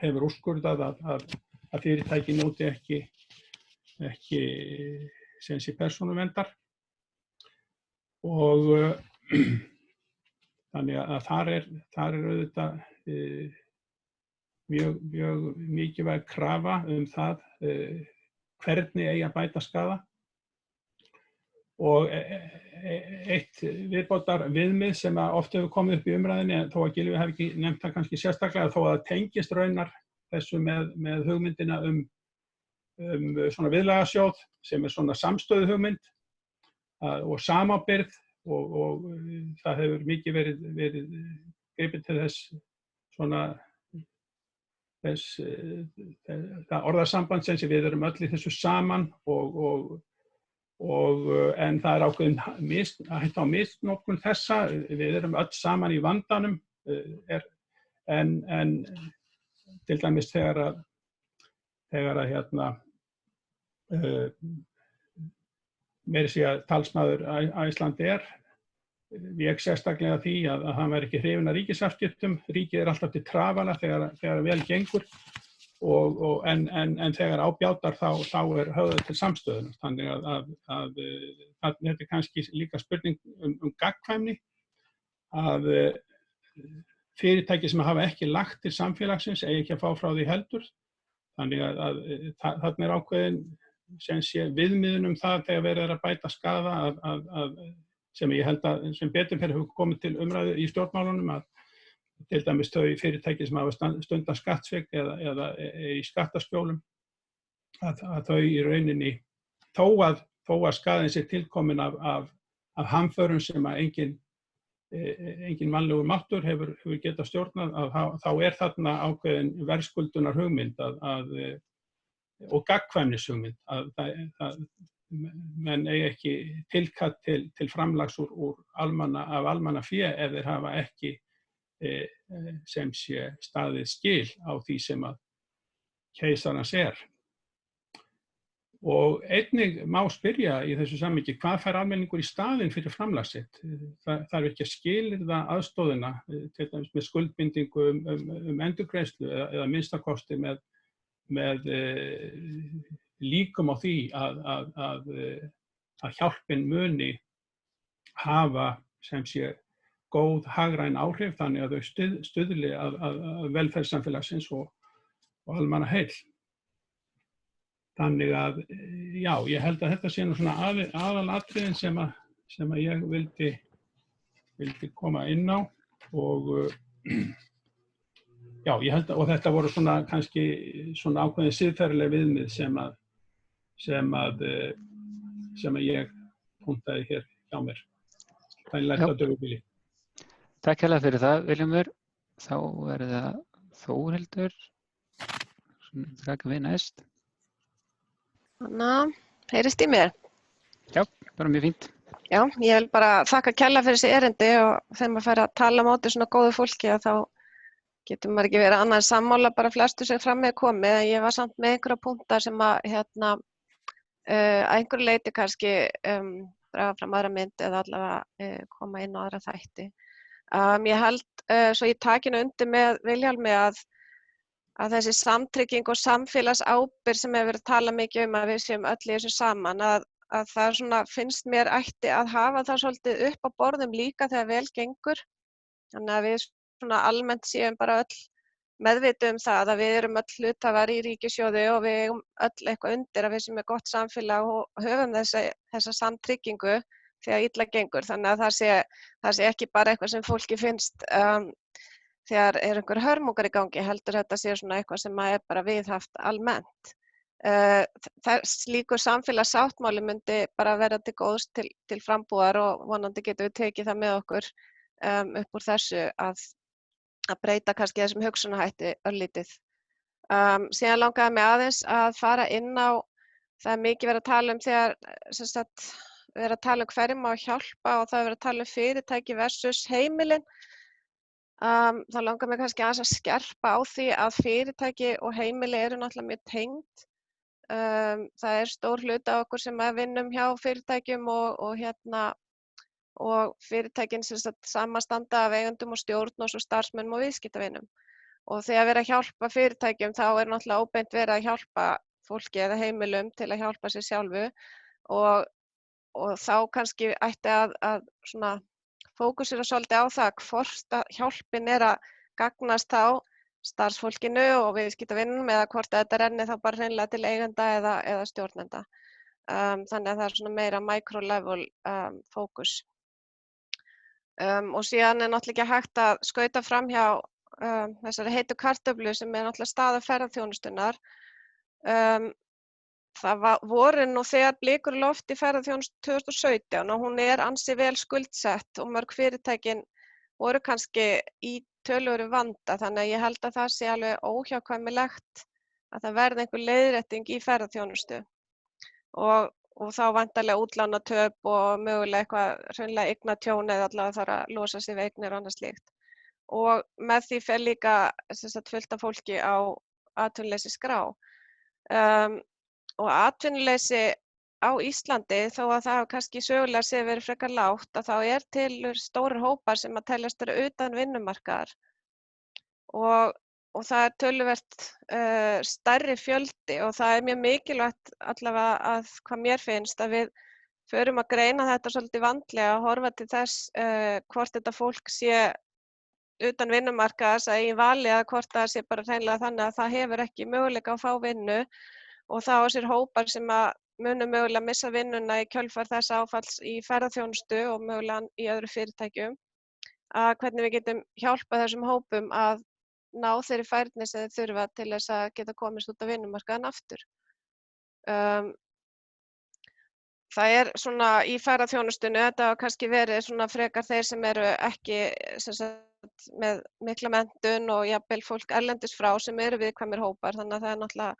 hefur úrskurðað að fyrirtæki njóti ekki sem sé persónuverndar og þannig að þar er auðvitað mjög mikilvæg krafa það hvernig eigi að bæta skaða. Og eitt viðbótar viðmið sem oft hefur komið upp í umræðinni, þó að Gylfi hafi ekki nefnt það kannski sérstaklega, þó að það tengist raunar þessu með hugmyndina svona viðlagasjóð sem svona samstöðu hugmynd og samábyrgð og það hefur mikið verið gripið til þess svona það orðasamband sem við erum öll í þessu saman en það ákveðin hætta á misnotkun þessa, við erum öll saman í vandanum en til dæmis þegar að meira segja talsmaður Icelandair vék sérstaklega því að hann væri ekki hrifinn af ríkisafskiptum. Ríkið alltaf til trafala þegar vel gengur en þegar ábjátar þá höfðað til samstöðunar. Þannig að þetta kannski líka spurning gagnkvæmni að fyrirtæki sem hafa ekki lagt til samfélagsins eigi ekki að fá frá því heldur. Þannig að þarna ákveðin sem sé viðmiðun það þegar verið að bæta skaða sem ég held að sem betur fyrir hefur komið til umræðu í stjórnmálunum að til dæmis þau fyrirtæki sem hafa stundað skattsvik eða í skattaskjólum að þau í rauninni þó að skaðinn sé tilkomin af hamförum sem að enginn engin mannlegur máttur hefur getað stjórnað, þá þarna ákveðin verðskuldunar hugmynd og gagnkvæmnis hugmynd að menn eigi ekki tilkall til framlags úr af almannafé ef þeir hafa ekki sem sé staðið skil á því sem að keisarans Og einnig má spyrja í þessu samhengi hvað fær almenningur í staðinn fyrir framlag sitt. Það þarf ekki að skilyrða aðstoðina, til dæmis með skuldbindingu endurgreiðslu eða minnstakosti með líkum á því að hjálpin muni hafa sem sé góð hagræn áhrif þannig að þau stuðli að velferðssamfélagsins og almannaheill. Þannig að, já, ég held að þetta sé nú svona aðalatriðin sem að ég vildi koma inn á og já, ég held að, og þetta voru svona kannski svona ákveðin siðferðileg viðmið sem að ég punktaði hér hjá mér. Það er lært að dögubíli. Takk hérlega fyrir það, Viljumur. Þá það Þórhildur sem taka við næst. Þannig, heyrist í mér? Já, bara mjög fínt. Já, ég vil bara þakka kærlega fyrir þessi erindi og þegar maður fær að tala á móti svona góðu fólki þá getur maður ekki verið annað en sammála bara flestu sem fram með komið. En ég var samt með einhverja punktar sem að að einhverju leyti kannski draga fram aðra mynd eða allavega koma inn á aðra þætti. Ég held, svo ég taki nú undir með Vilhjálmi að þessi samtrygging og samfélagsábyrgð sem hefur verið að tala mikið að við séum öll í þessu saman, að það svona finnst mér ætti að hafa það svolítið upp á borðum líka þegar vel gengur. Þannig að við svona almennt séum bara öll meðvituð það að við erum öll hluthafar í ríkissjóði og við eigum öll eitthvað undir að við séum með gott samfélag og höfum þessa samtryggingu þegar illa gengur. Þannig að það sé ekki bara eitthvað sem fólki finnst þegar einhver hörmungar í gangi, heldur þetta sé svona eitthvað sem bara viðhaft almennt. Slíkur samfélagssáttmáli myndi bara vera til góðs til frambúðar og vonandi getum við tekið það með okkur upp úr þessu að breyta kannski þessum hugsunarhætti örlítið. Síðan langaði mig aðeins að fara inn á, það mikið verið að tala þegar verið að tala hverjum á að hjálpa og það verið að tala fyrirtæki versus heimilin. Þá langar mig kannski aðeins að skerpa á því að fyrirtæki og heimili eru náttúrulega mjög tengd. Það stór hluti af okkur sem vinnum hjá fyrirtækjum og fyrirtækin sem samanstanda af eigendum og stjórn og svo starfsmönnum og viðskiptavinum. Og þegar verið að hjálpa fyrirtækjum þá náttúrulega óbeint verið að hjálpa fólki eða heimilum til að hjálpa sér sjálfu og þá kannski ætti að svona fókusera svolítið á það hvort að hjálpin að gagnast þá starfsfólkinu og viðskiptavinum eða hvort að þetta renni þá bara hreinlega til eigenda eða stjórnenda. Þannig að það svona meira micro level fókus. Og síðan náttúrulega ekki hægt að skauta fram hjá þessari heitu kartöflu sem náttúrulega staða ferðaþjónustunnar. Það voru nú þegar blikur á lofti í ferðaþjónustu 2017 og hún ansi vel skuldsett og mörg fyrirtækin voru kannski í töluverðum vanda, þannig að ég held að það sé alveg óhjákvæmilegt að það verði einhver leiðrétting í ferðaþjónustu og þá væntanlega útlánatöp og mögulega eitthvað hreinlega eignatjón eða allavega þarf að losa sig við eignir og annað slíkt. Og með því fer líka fullt af fólki á atvinnuleysisskrá. Og atvinnuleysi á Íslandi, þó að það kannski sögulega sé verið frekar lágt, að þá til stórir hópar sem að teljast vera utan vinnumarkaðar. Og það töluvert stærri fjöldi og það mjög mikilvægt allavega að hvað mér finnst að við förum að greina þetta svolítið vandlega og horfa til þess hvort þetta fólk sé utan vinnumarkaðar að eigin vali eða hvort það sé bara hreinlega þannig að það hefur ekki möguleika að fá vinnu. Og það á sér hópar sem að munu mögulega missa vinnuna í kjölfar þess áfalls í ferðaþjónustu og mögulega í öðru fyrirtækjum. Að hvernig við getum hjálpað þessum hópum að ná þeirri færni sem þeir þurfa til þess að geta komist út á vinnumarkaðinn aftur. það svona í ferðaþjónustunni, þetta hafa kannski verið svona frekar þeir sem eru ekki sem sagt, með mikla menntun og jafnvel fólk erlendis frá sem eru viðkvæmir hópar, þannig að það náttúrulega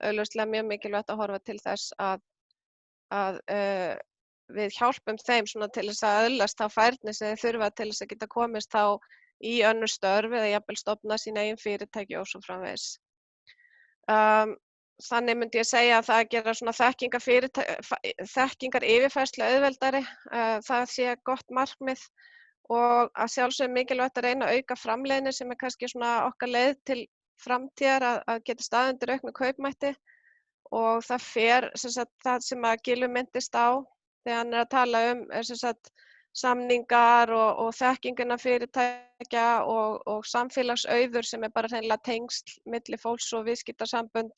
augljóslega mjög mikilvægt að horfa til þess að við hjálpum þeim svona til þess að öðlast þá færni sem þeir þurfa til þess að geta komist þá í önnur störf eða jafnvel stofna sín eigin fyrirtæki og svo framvegis. Þannig myndi ég segja að það að gera svona þekkingar yfirfærslu auðveldari, það sé gott markmið og að sjálfsögðu mikilvægt að reyna að auka framleiðni sem kannski svona okkar leið til framtíðar að geta staðið undir auknu kaupmætti og það fer það sem að Gylfi minntist á þegar hann að tala sem sagt, samningar og þekkinguna fyrirtækja og samfélagsauður sem bara hreinlega tengsl milli fólks og viðskiptasambönd,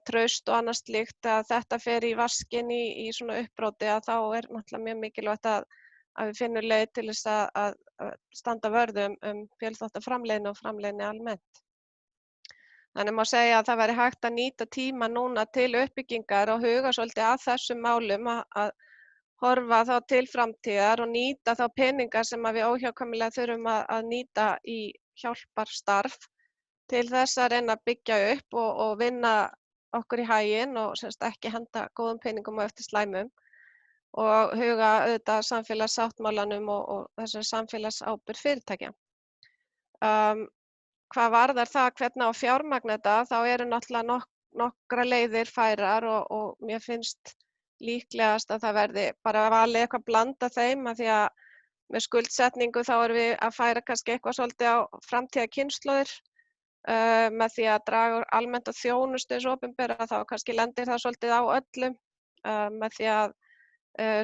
traust og annað slíkt að þetta fer í vaskinn í svona uppbróti að þá náttúrulega mjög mikilvægt að við finnum leið til þess að standa vörð fjölþáttaframleiðni og framleiðni almennt. Þannig má segja að það væri hægt að nýta tíma núna til uppbyggingar og huga svolítið að þessum málum að horfa þá til framtíðar og nýta þá peninga sem við óhjákvæmilega þurfum að nýta í hjálparstarf til þess að reyna að byggja upp og vinna okkur í haginn og ekki henda góðum peningum á eftir slæmum og huga auðvitað samfélagssáttmálanum og þessari samfélagsábyrgð fyrirtækja. Hvað varðar það hvernig á að fjármagna þetta, þá eru náttúrulega nokkra leiðir færar og mér finnst líklegast að það verði bara valið eitthvað blanda þeim að því að með skuldsetningu þá erum við að færa kannski eitthvað svolítið á framtíðarkynslóðir með því að draga almennt á þjónustu hins opinbera þá kannski lendir það svolítið á öllum með því að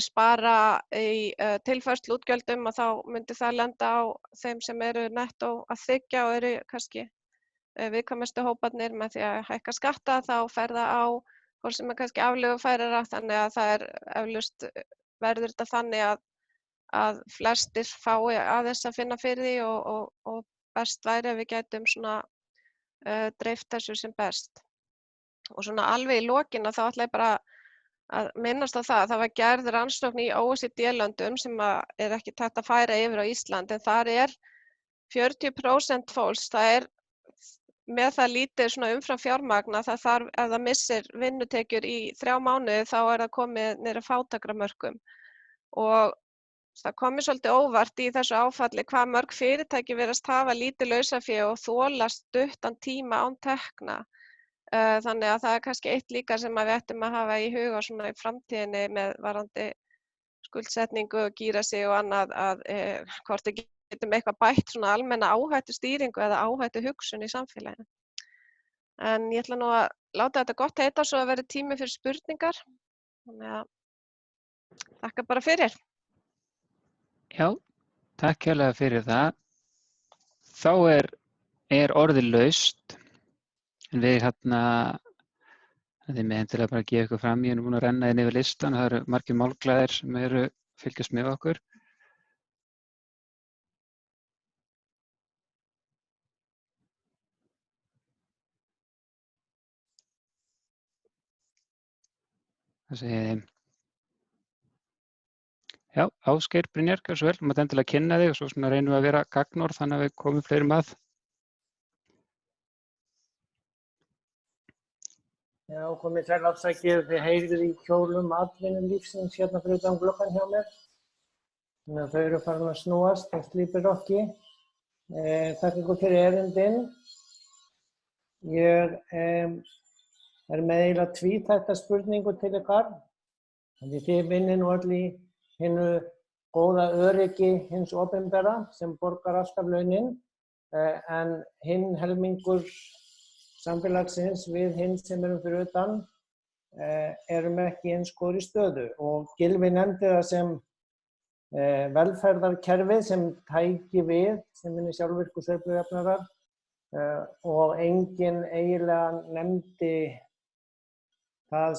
spara í tilfærsluútgjöldum og þá myndi það lenda á þeim sem eru nettó að þiggja og eru kannski viðkvæmustu hóparnir með því að hækka skatta þá fer það á fólk sem kannski aflegufærara þannig að það eflaust verður þetta þannig að flestir fái aðeins að finna fyrir því og best væri að við gætum svona dreift þessu sem best. Og svona alveg í lokin þá ætla ég bara að minnast á það var gerð rannsókn í OECD-löndum sem ekki hægt að færa yfir á Ísland en þar 40% fólks, það með það lítið svona umfram fjármagn að það þarf ef það missir vinnutekjur í 3 mánuði þá það komið niður að fátækramörkum og það komið svolítið óvart í þessu áfalli hvað mörg fyrirtæki virðast hafa lítið lausafé og þola stuttan tíma án tekna. Þannig að það kannski eitt líka sem við ættum að hafa í huga svona í framtíðinni með varðandi skuldsetningu og gíra sig og annað að hvort við getum eitthvað bætt svona almenna áhættustýringu eða áhættuhugsun í samfélaginu. En ég ætla nú að láta þetta gott heita svo að verði tími fyrir spurningar. Þannig að þakka bara fyrir. Já, takk hérlega fyrir það. Þá orðið laust. En við þið með endilega bara að gefa ykkur fram, ég búin að renna inn yfir listan, það eru margir málglæðir sem fylgjast með okkur. Það segir þeim. Já, Ásgeir Brynjar, gjörðu svo vel, mátt endilega kynna þig og svo svona reynum við að vera gagnorð þannig að við komum fleirum að. Já, komið sæl afsakið, þið heyrið í hjólum atvinnulífsins hérna fyrir utan gluggann hjá mér. Þannig að þau eru farin að snúast, það slípir okki. Takk ykkur fyrir erindin. Ég með eiginlega tvíþætta spurningu til ykkar. Þannig þið vinnið nú öll í hinnu góða öryggi hins opinbera sem borgar alltaf launin. En hinn helmingur samfélagsins við hinn sem erum fyrir utan erum ekki eins góðri stöðu og Gylfi nefndi það sem velferðarkerfið sem tæki við sem sjálfvirku sveiflujöfnunar og enginn eiginlega nefndi það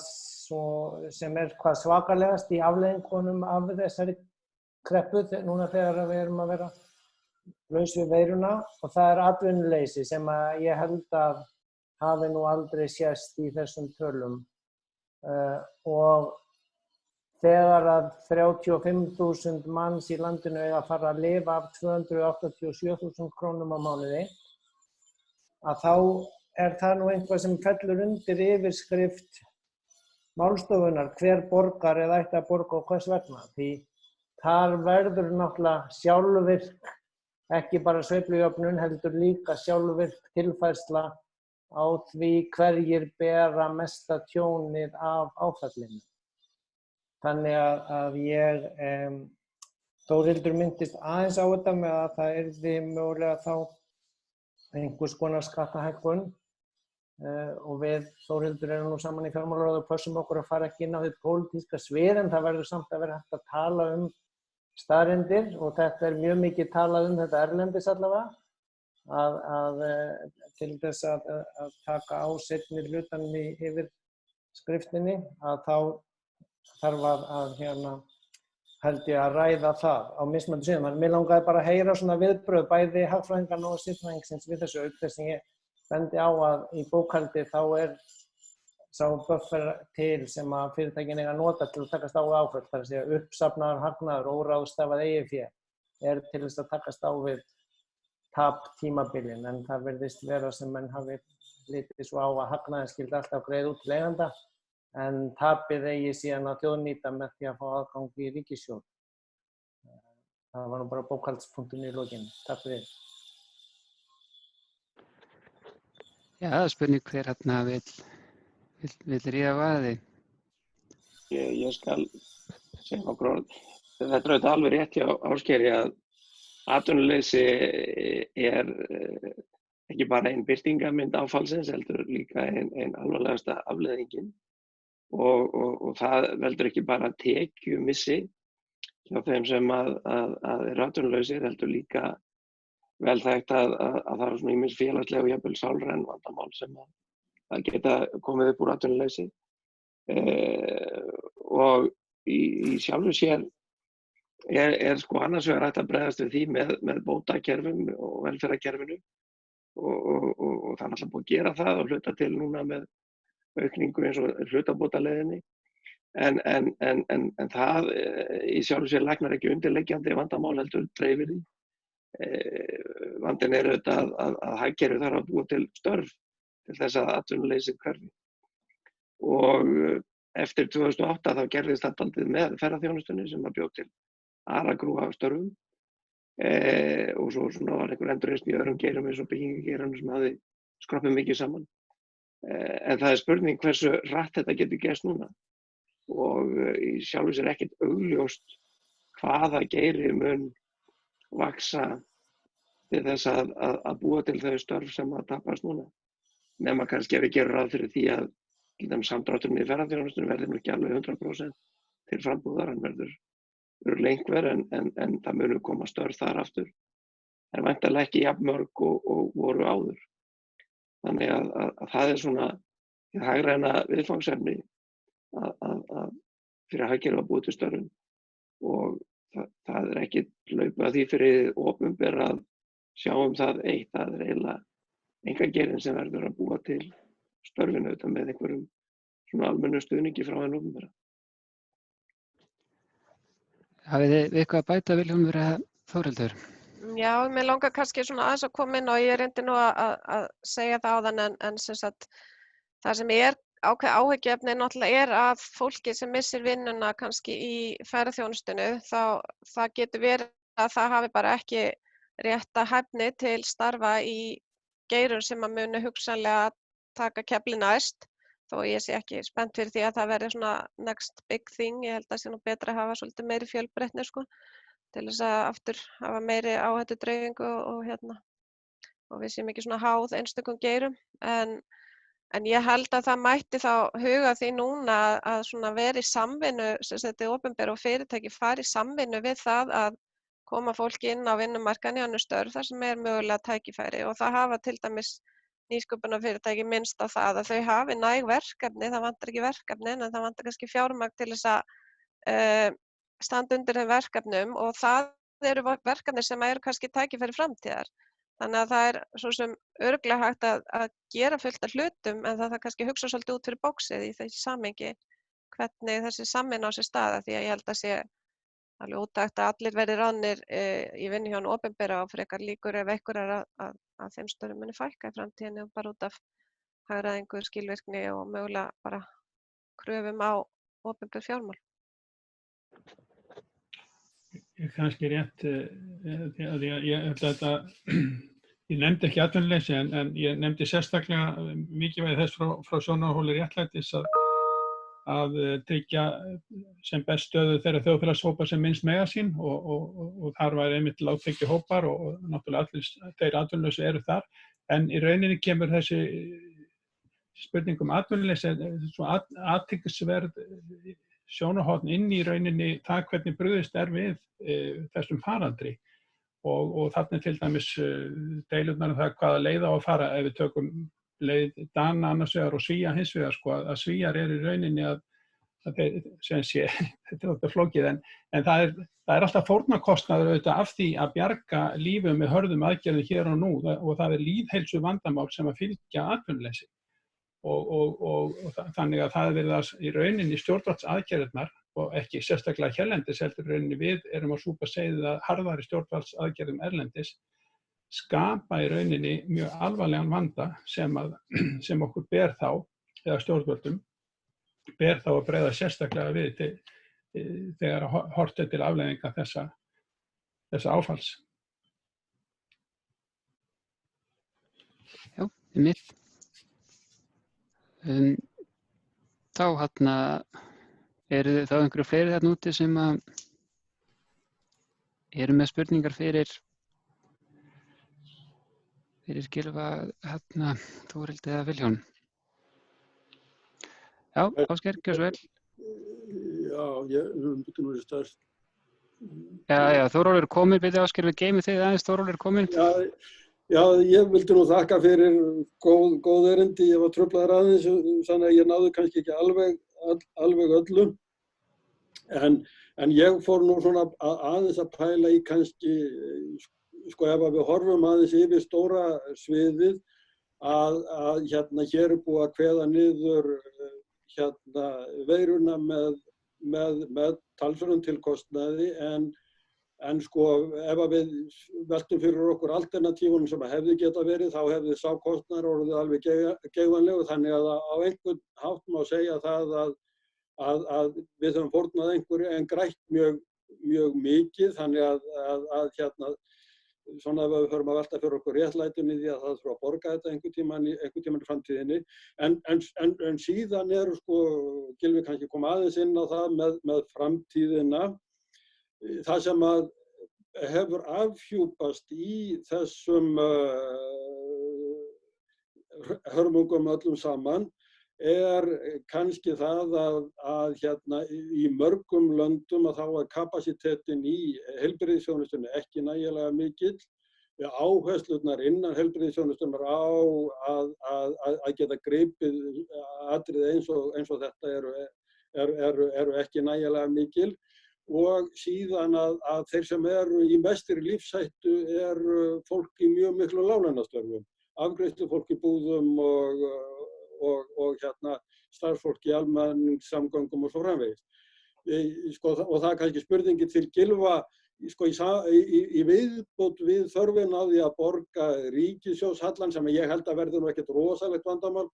sem hvað svakalegast í afleiðingunum af þessari kreppu núna þegar við erum að vera laus við veiruna og það atvinnuleysi sem ég held að hafi nú aldrei sést í þessum tölum og þegar að 35.000 manns í landinu eiga að fara að lifa af 287.000 krónum á mánuði, að þá það nú eitthvað sem fellur undir yfirskrift málstofunnar, hver borgar eða ætti að borga og hvers vegna. Því þar verður náttúrulega sjálfvirk, ekki bara sveiflujöfnun, heldur líka sjálfvirk tilfærsla á því hverjir bera mesta tjónið af áfallinu. Þannig að ég, Þórhildur minntist aðeins á þetta með að það yrði mögulega þá einhvers konar skattahækkun og við Þórhildur erum nú saman í fjármálaráði og pössum okkur að fara ekki inn á þetta pólitíska svið, en það verður samt að vera hægt að tala staðreyndir og þetta mjög mikið talað þetta erlendis allavega, að til þess að taka á seinni hlutanum í yfirskriftinni, að þá þarf að held ég að ræða það á mismunandi sviðum. Mér langaði bara að heyra svona viðbrögð bæði hagfræðinganna og siðfræðingsins við þessu, auk þess sem ég bendi á að í bókhaldi þá sá buffer til sem að fyrirtækin eiga að nota til að takast á við áföll, þar að segja uppsafnaður hagnaður og óráðstafað eigið fé til þess að takast á við tap tímabilin, en það virðist vera sem menn hafi litið svo á að hagnaðinn skyldi alltaf greiða út til eiganda, en tapið eigi síðan að þjóðnýta með því að fá aðgang í ríkissjóð. Það var nú bara bókhaldspunkturinn í lokin. Takk fyrir. Já, það er spurning hver vill ríða vaði. Ég skal segja nokkur orð. Þetta er auðvitað alveg rétt hjá Ásgeiri að atvinnuleysi ekki bara ein birtingarmynd áfallsins, heldur líka ein alvarlegasta afleiðingin. Og það veldur ekki bara tekjumissi hjá þeim sem að eru atvinnulausir, heldur líka vel þekkt að það eru svona ýmis félagsleg og jafnvel sálræn vandamál sem að geta komið upp úr atvinnuleysi. Og í sjálfu sér sko annars vegar hægt að bregðast við því með bótakerfum og velferðarkerfinu og það er alltaf búið að gera það og hluta til núna með aukningu eins og hlutabótaleiðinni, en það í sjálfu sér læknar ekki undirliggjandi vandamál, heldur dreifir því. Vandinn auðvitað að hagkerfið þarf að búa til störf til þess að atvinnuleysi hverfi. Og eftir 2008 þá gerðist það dálítið með ferðaþjónustunni sem að bjóð til aragrúa af störfum og svo var einhver endurreisn í öðrum geirum eins og byggingageiranum sem hafði skroppið mikið saman. En það er spurning hversu hratt þetta getur gerst núna og í sjálfu sér ekkert augljóst hvaða geiri mun vaxa til þess að búa til þau störf sem að tapast núna. Nema kannski ef við gerum ráð fyrir því að til dæmis samdrátturinn í ferðaþjónustunni verður nú ekki alveg 100% til frambúðar, hann verður einhver en það munu koma störf þar aftur. En væntanlega ekki jafnmörg og voru áður. Þannig að það er svona hagræna viðfangsefni að fyrir hagkerfið að búa til störfum og það er ekki hlaupið að því fyrir opinbera að sjá það eitt, það er eiginlega einkageirinn sem verður að búa til störfin auðvitað með einhverjum svona almennu stuðningi frá hinu opinbera. Hafið þið eitthvað að bæta, Vilhjálmur eða Þórhildur? Já, mér langar kannski svona aðeins að koma inn og ég reyndi nú að segja það áðan en sem sagt það sem ákveð áhyggjuefni náttúrulega að fólki sem missir vinnuna kannski í ferðaþjónustunni það getur verið að það hafi bara ekki rétta hæfni til starfa í geirum sem að muni hugsanlega taka kefli næst, þó ég sé ekki spennt fyrir því að það verði svona next big thing. Ég held að það sé nú betra að hafa svolítið meiri fjölbreytni sko, til þess að aftur hafa meiri áhættudreifingu og við séum ekki svona háð einstökum geirum. En ég held að það mætti þá huga því núna að svona vera í samvinnu, sem þetta opinber og fyrirtæki fari í samvinnu við það að koma fólki inn á vinnumarkaðinn í önnur störf þar sem mögulega tækifæri og það hafa til dæmis nýsköpunarfyrirtæki minnst á það að þau hafi næg verkefni, það vantar ekki verkefni en það vantar kannski fjármagn til þess að standa undir þeim verkefnum og það eru verkefni sem eru kannski tækifæri framtíðar. Þannig að það er svo sem örugglega hægt að gera fullt af hlutum en það kannski hugsa svolítið út fyrir bóksið í þessi samhengi. hvernig þessi samvinna á sér stað því að ég held að sé alveg útækt að allir verði ráðnir í vinnu hjá hinu opinbera og frekar líkur ef einhverjar að þeim störfum muni fækka í framtíðinni og bara út af hagræðingu, skilvirkni og mögulega bara kröfum á opinber fjármál. Kannski rétt, ég nefndi ekki atvinnuleysi en ég nefndi sérstaklega mikilvægi þess frá sjónarhóli réttlætis að tryggja sem best stöðu þeirra þjóðfélagshópa sem minnst mega sín og þar var einmitt lágtekjuhópar og náttúrulega allir þeir atvinnuleysi eru þar en í rauninni kemur þessi spurning atvinnuleysi svo athyglisverð sjónarhorn inn í rauninni það hvernig brugðist við þessum faraldri og þarna til dæmis deilurnar það hvaða leið á að fara ef við tökum leið Dana annars vegar og Svía hins vegar að Svíar eru í rauninni að þeir sem sé þetta er flókið en það er alltaf fórnarkostnaður auðvitað af því að bjarga lífum með hörðum aðgerðum hér og nú og það er lýðheilsu vandamál sem að fylgja atvinnuleysi og þannig að það er verið að í rauninni stjórnvaldsaðgerðirnar og ekki sérstaklega hérlendis heldur í rauninni við erum að súpa segið að harðari stjórnvaldsaðgerðum erlendis skapa í rauninni mjög alvarlegan vanda sem okkur ber þá eða stjórnvöldum ber þá að bregða sérstaklega við þegar horft er til afleiðinga þessa áfalls. Já, einmitt. Þá eru þá einhverju fleiri þarna úti sem eru með spurningar fyrir Gylfa Þórildi eða Vilhjálm. Já, Ásgeir, gjörðu svo vel. Já, ég myndi nú stærst. Já, Þórólfur er komin, byrja Ásgeir, við geymum þig aðeins, Þórólfur er komin. Já, ég vildi nú þakka fyrir góð erindi, ég var truflaður aðeins, þannig að ég náði kannski ekki alveg öllum. En ég fór nú svona aðeins að pæla í kannski, sko ef við horfum aðeins yfir stóra sviðið, að hér er búið að kveða niður veiruna með talsverðum tilkostnaði en sko ef við veltum fyrir okkur alternatífunum sem hefði geta verið þá hefði sá kostnaður orðið alveg geigvænlegur þannig að á einhvern hátt má segja það að við höfum fórnað einhverju en grætt mjög mikið þannig að svona ef við förum að velta fyrir okkur réttlætinu því að það þurfa að borga þetta einhvern tímann í framtíðinni en síðan sko Gylfi kannski koma aðeins inn á það með framtíðina það sem að hefur afhjúpast í þessum hörmungum öllum saman kannski það að í mörgum löndum að þá er kapasitetin í heilbrigðisþjónustunni ekki nægilega mikill. Áherslurnar innan heilbrigðisþjónustunnar á að geta gripið atriði eins og þetta eru ekki nægilega mikil og síðan að þeir sem eru í mestri lífshættu eru fólk í mjög miklu láglaunastörfum, afgreiðslufólk í búðum og starfsfólk í almenningssamgöngum og svo framvegis. Og það er kannski spurningin til Gylfa í viðbót við þörfin á því að borga ríkissjóðshallann sem ég held að verði nú ekkert rosalegt vandamál,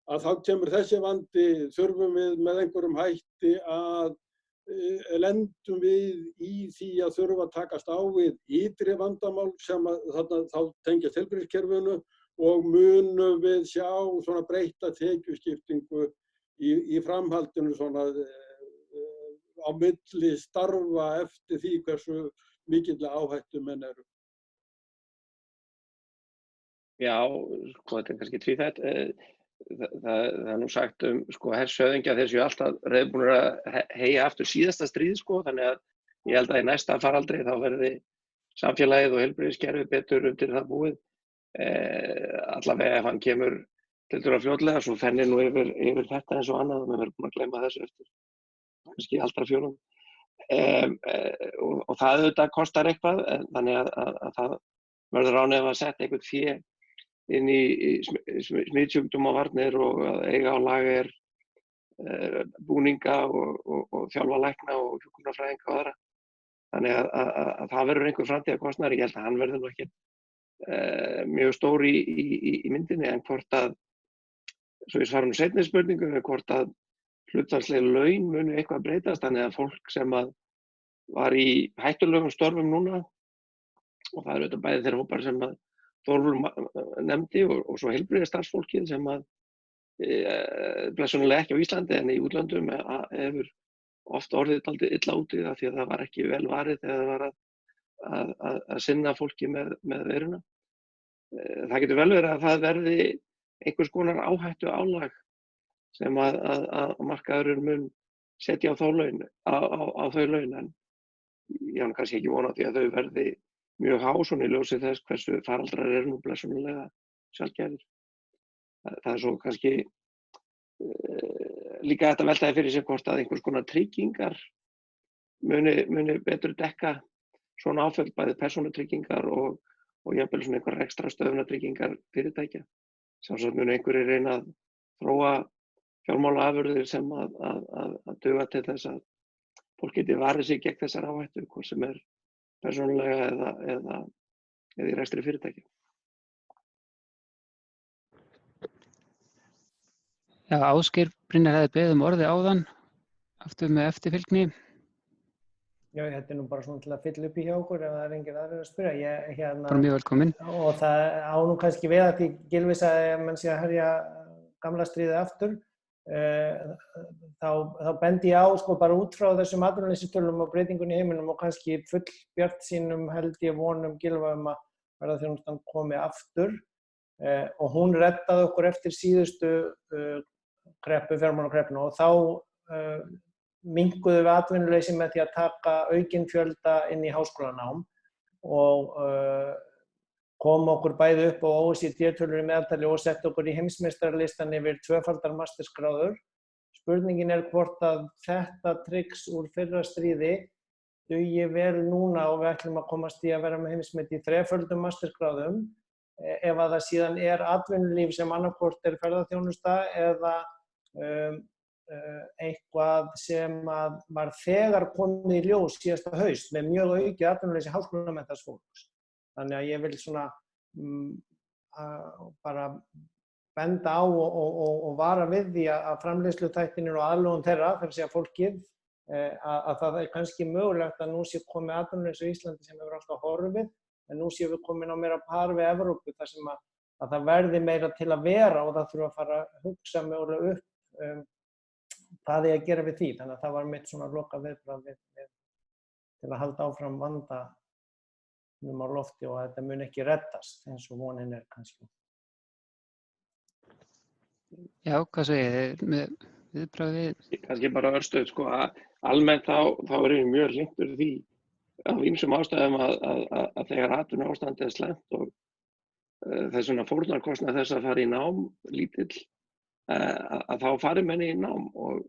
að þá kemur þessi vandi, þurfum við með einhverjum hætti að lendum við í því að þurfa að takast á við ytri vandamál sem þá tengjast heilbrigðiskerfinu og munum við sjá svona breytta tekjuskiptingu í framhaldinu svona á milli starfa eftir því hversu mikilvæg áhættu menn eru. Já, sko þetta er kannski tvíþætt. Það er nú sagt hershöfðingja þeir séu alltaf reiðbúnir að heyja aftur síðasta stríð þannig að ég held að í næsta faraldri þá verði samfélagið og heilbrigðiskerfið betur undir það búið. Allavega ef hann kemur tiltölulega fljótlega svo fennir nú yfir þetta eins og annað og við verðum búin að gleyma þessu eftir kannski aldrafjólum og það auðvitað kostar eitthvað þannig að það verður án ef að setja eitthvað fé inn í smitsjúkdómavarnir og að eiga á lager búninga og þjálfa lækna og hjúkrunarfræðinga og aðra. Þannig að það verður einhver framtíðarkostnaður. Ég held að hann verður nú ekki mjög stór í myndinni, en hvort að, svo ég svara nú seinni spurningu, hvort að hlutfallsleg laun muni eitthvað breytast, þannig að fólk sem að var í hættulegum störfum núna, og það auðvitað bæði þeirra hópar sem að Þórólfur nefndi og svo heilbrigðisstarfsfólkið sem að blessunarlega ekki á Íslandi en í útlöndum hefur oft orðið dálítið illa úti af því að það var ekki vel varið þegar það var að sinna fólki með veiruna. Það getur vel verið að það verði einhvers konar áhættu álag sem að markaðurinn mun setja á þau laun, en ég hef kannski ekki vonað því að þau verði mjög há svona í ljósi þess hversu faraldrar eru nú blessunarlega sjaldgæfir. Það er svo kannski líka hægt að velta því fyrir sig hvort að einhvers konar tryggingar muni betur dekka svona áföll, bæði persónutryggingar og jafnvel svona einhverjar ekstra stöðunartryggingar fyrirtækja. Sjálfsagt muni einhverjir reyna að þróa fjármálaafurðir sem að duga til þess að fólk geti varið sig gegn þessar áhættu, hvort sem er persónulega eða í rekstri fyrirtækja. Já, Ásgeir Brynjar hefði beðið orðið áðan, aftur með eftirfylgni. Já, þetta nú bara svona til að fylla upp í hjá okkur ef það enginn aðrir að spyrja. Bara mjög velkomin. Og það á nú kannski við að því Gylfi sagði að mann sé að herja gamla stríðið aftur. Þá bendi ég á bara út frá þessum atvinnuleysistölum og breytingunni í heiminum og kannski full bjartsýnum held ég vonum Gylfa að ferðaþjónustan komi aftur. Og hún reddaði okkur eftir síðustu fjármálakreppuna og þá minnkuðu við atvinnuleysi með því að taka aukinn fjölda inn í háskólanám og kom okkur bæði upp á OECD-tölur í meðaltali og sett okkur í heimsmeistaralistan yfir tvöfaldar mastersgráður. Spurningin er hvort að þetta trix úr fyrra stríði dugi vel núna og við ætlum að komast í að vera með heimsmet í þreföldum mastersgráðum. Ef að það síðan er atvinnulíf sem annarkvort er ferðaþjónusta eða eitthvað sem var þegar komið í ljós síðasta haust með mjög aukið atvinnuleysi háskólamenntaðs fólks. Þannig að ég vil svona bara benda á og vara við því að framleiðsluþættirnir og aðlögun þeirra, þar að segja fólkið, að það er kannski mögulegt að nú sé komið atvinnuleysi á Íslandi sem hefur alltaf horfið, en nú séum við komin á meira par við Evrópu þar sem að það verði meira til að vera og það þurfa að fara að hugsa mögulega upp hvað er að gera við því. Þannig að það var mitt svona loka viðbragð til að halda áfram vandanum á lofti og að þetta mun ekki reddast eins og vonin er kannski. Já, hvað segir þið með viðbragðið? Kannski bara örstuð, almennt þá er ég mjög hlynntur því af ýmsum ástæðum að þegar atvinnuástandið er slæmt og þess vegna fórnarkostnað þess að fara í nám lítill, að þá fari menni í nám og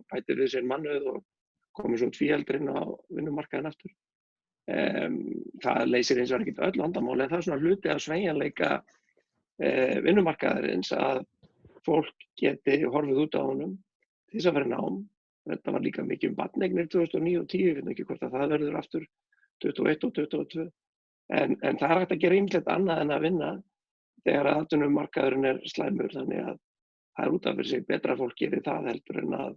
bætir við sér mannauð og komið svo tvíeldri inn á vinnumarkaðinn aftur. Það leysir eins og ekkert öll vandamáli, en það er svona hluti af sveigjanleika vinnumarkaðarins að fólk geti horfið út á honum til þess að fara í nám. Þetta var líka mikið barneignir 2009 og 10, ég veit ekki hvort að það verður aftur 21 og 22. En það er hægt að gera ýmislegt annað en að vinna þegar atvinnumarkaðurinn er slæmur, þannig að það er út af fyrir sig betra að fólk geri það heldur en að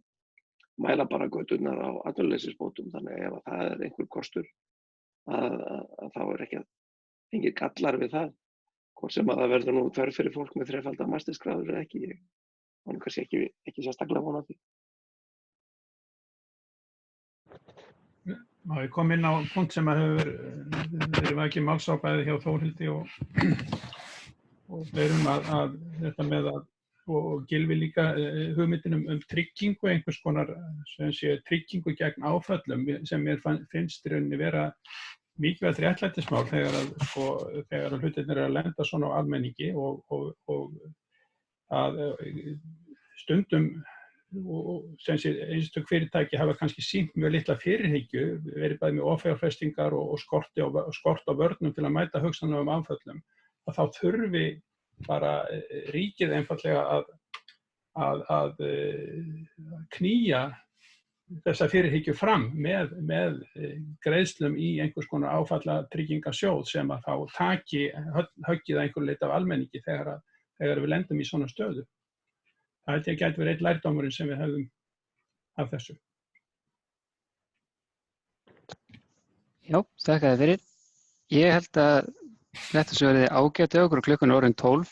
mæla bara göturnar á atvinnuleysisbótum. Þannig að ef það er einhver kostur að þá er ekki engir gallar við það. Hvort sem að það verður nú þörf fyrir fólk með þrefaldar mastersgráður eða ekki, ég kannski ekki sérstaklega vona því. Ég kom inn á punkt sem að hefur verið vakið máls á bæði hjá Þórhildi og fleirum að þetta með og Gylfi líka hugmyndin tryggingu, einhvers konar tryggingu gegn áföllum sem mér finnst í rauninni vera mikilvægt réttlætismál þegar hlutirnir eru að lenda svona á almenningi og að stundum einstök fyrirtæki hafa kannski sýnt mjög litla fyrirhyggju, verið bæði með offjárfestingar og skort á vörnum til að mæta hugsanlegum áföllum, að þá þurfi bara ríkið einfaldlega að knýja þessa fyrirhyggju fram með greiðslum í einhvers konar áfallatryggingasjóð sem að þá taki höggið að einhverju leyti af almenningi þegar við lendum í svona stöðu. Það held ég gæti verið einn lærdómurinn sem við höfum af þessu. Já, þakka þér fyrir. Ég held að þetta sem verið ágætt hjá okkur og klukkan orðin 12.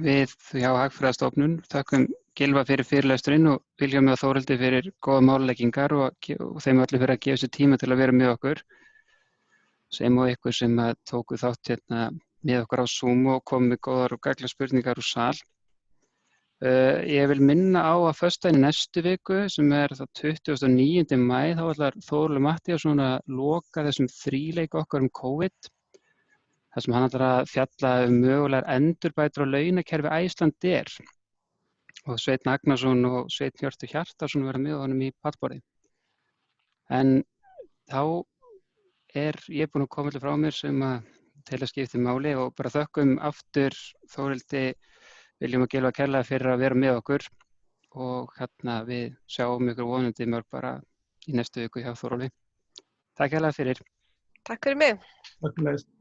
Við hjá Hagfræðistofnun þökkum Gylfa fyrir fyrirlesturinn og Vilhjálmi og Þórhildi fyrir góða málaleggingar og þeim öllu fyrir að gefa sér tíma til að vera með okkur. Sem og ykkur sem tóku þátt hérna með okkur á Zoom og komu með góðar og gagnlegar spurningar úr sal. Ég vil minna á að föstudaginn í næstu viku sem það 29. maí þá ætlar Þórólfur Matthíasson að loka þessum þríleik okkar COVID. Þar sem hann ætlar að fjalla mögulegar endurbætur á launakerfi Icelandair. Og Sveinn Agnarsson og Sveinn Hjörtur Hjartarson verða með honum í pallborði. En þá ég búinn að koma allir frá mér sem til að skipta máli og bara þökkum aftur Þórhildi, Vilhjálmi og Gylfa kærlega fyrir að vera með okkur og við sjáum ykkur vonandi mörg bara í næstu viku hjá Þórólfi. Takk kærlega fyrir. Takk fyrir mig. Takk fyrir.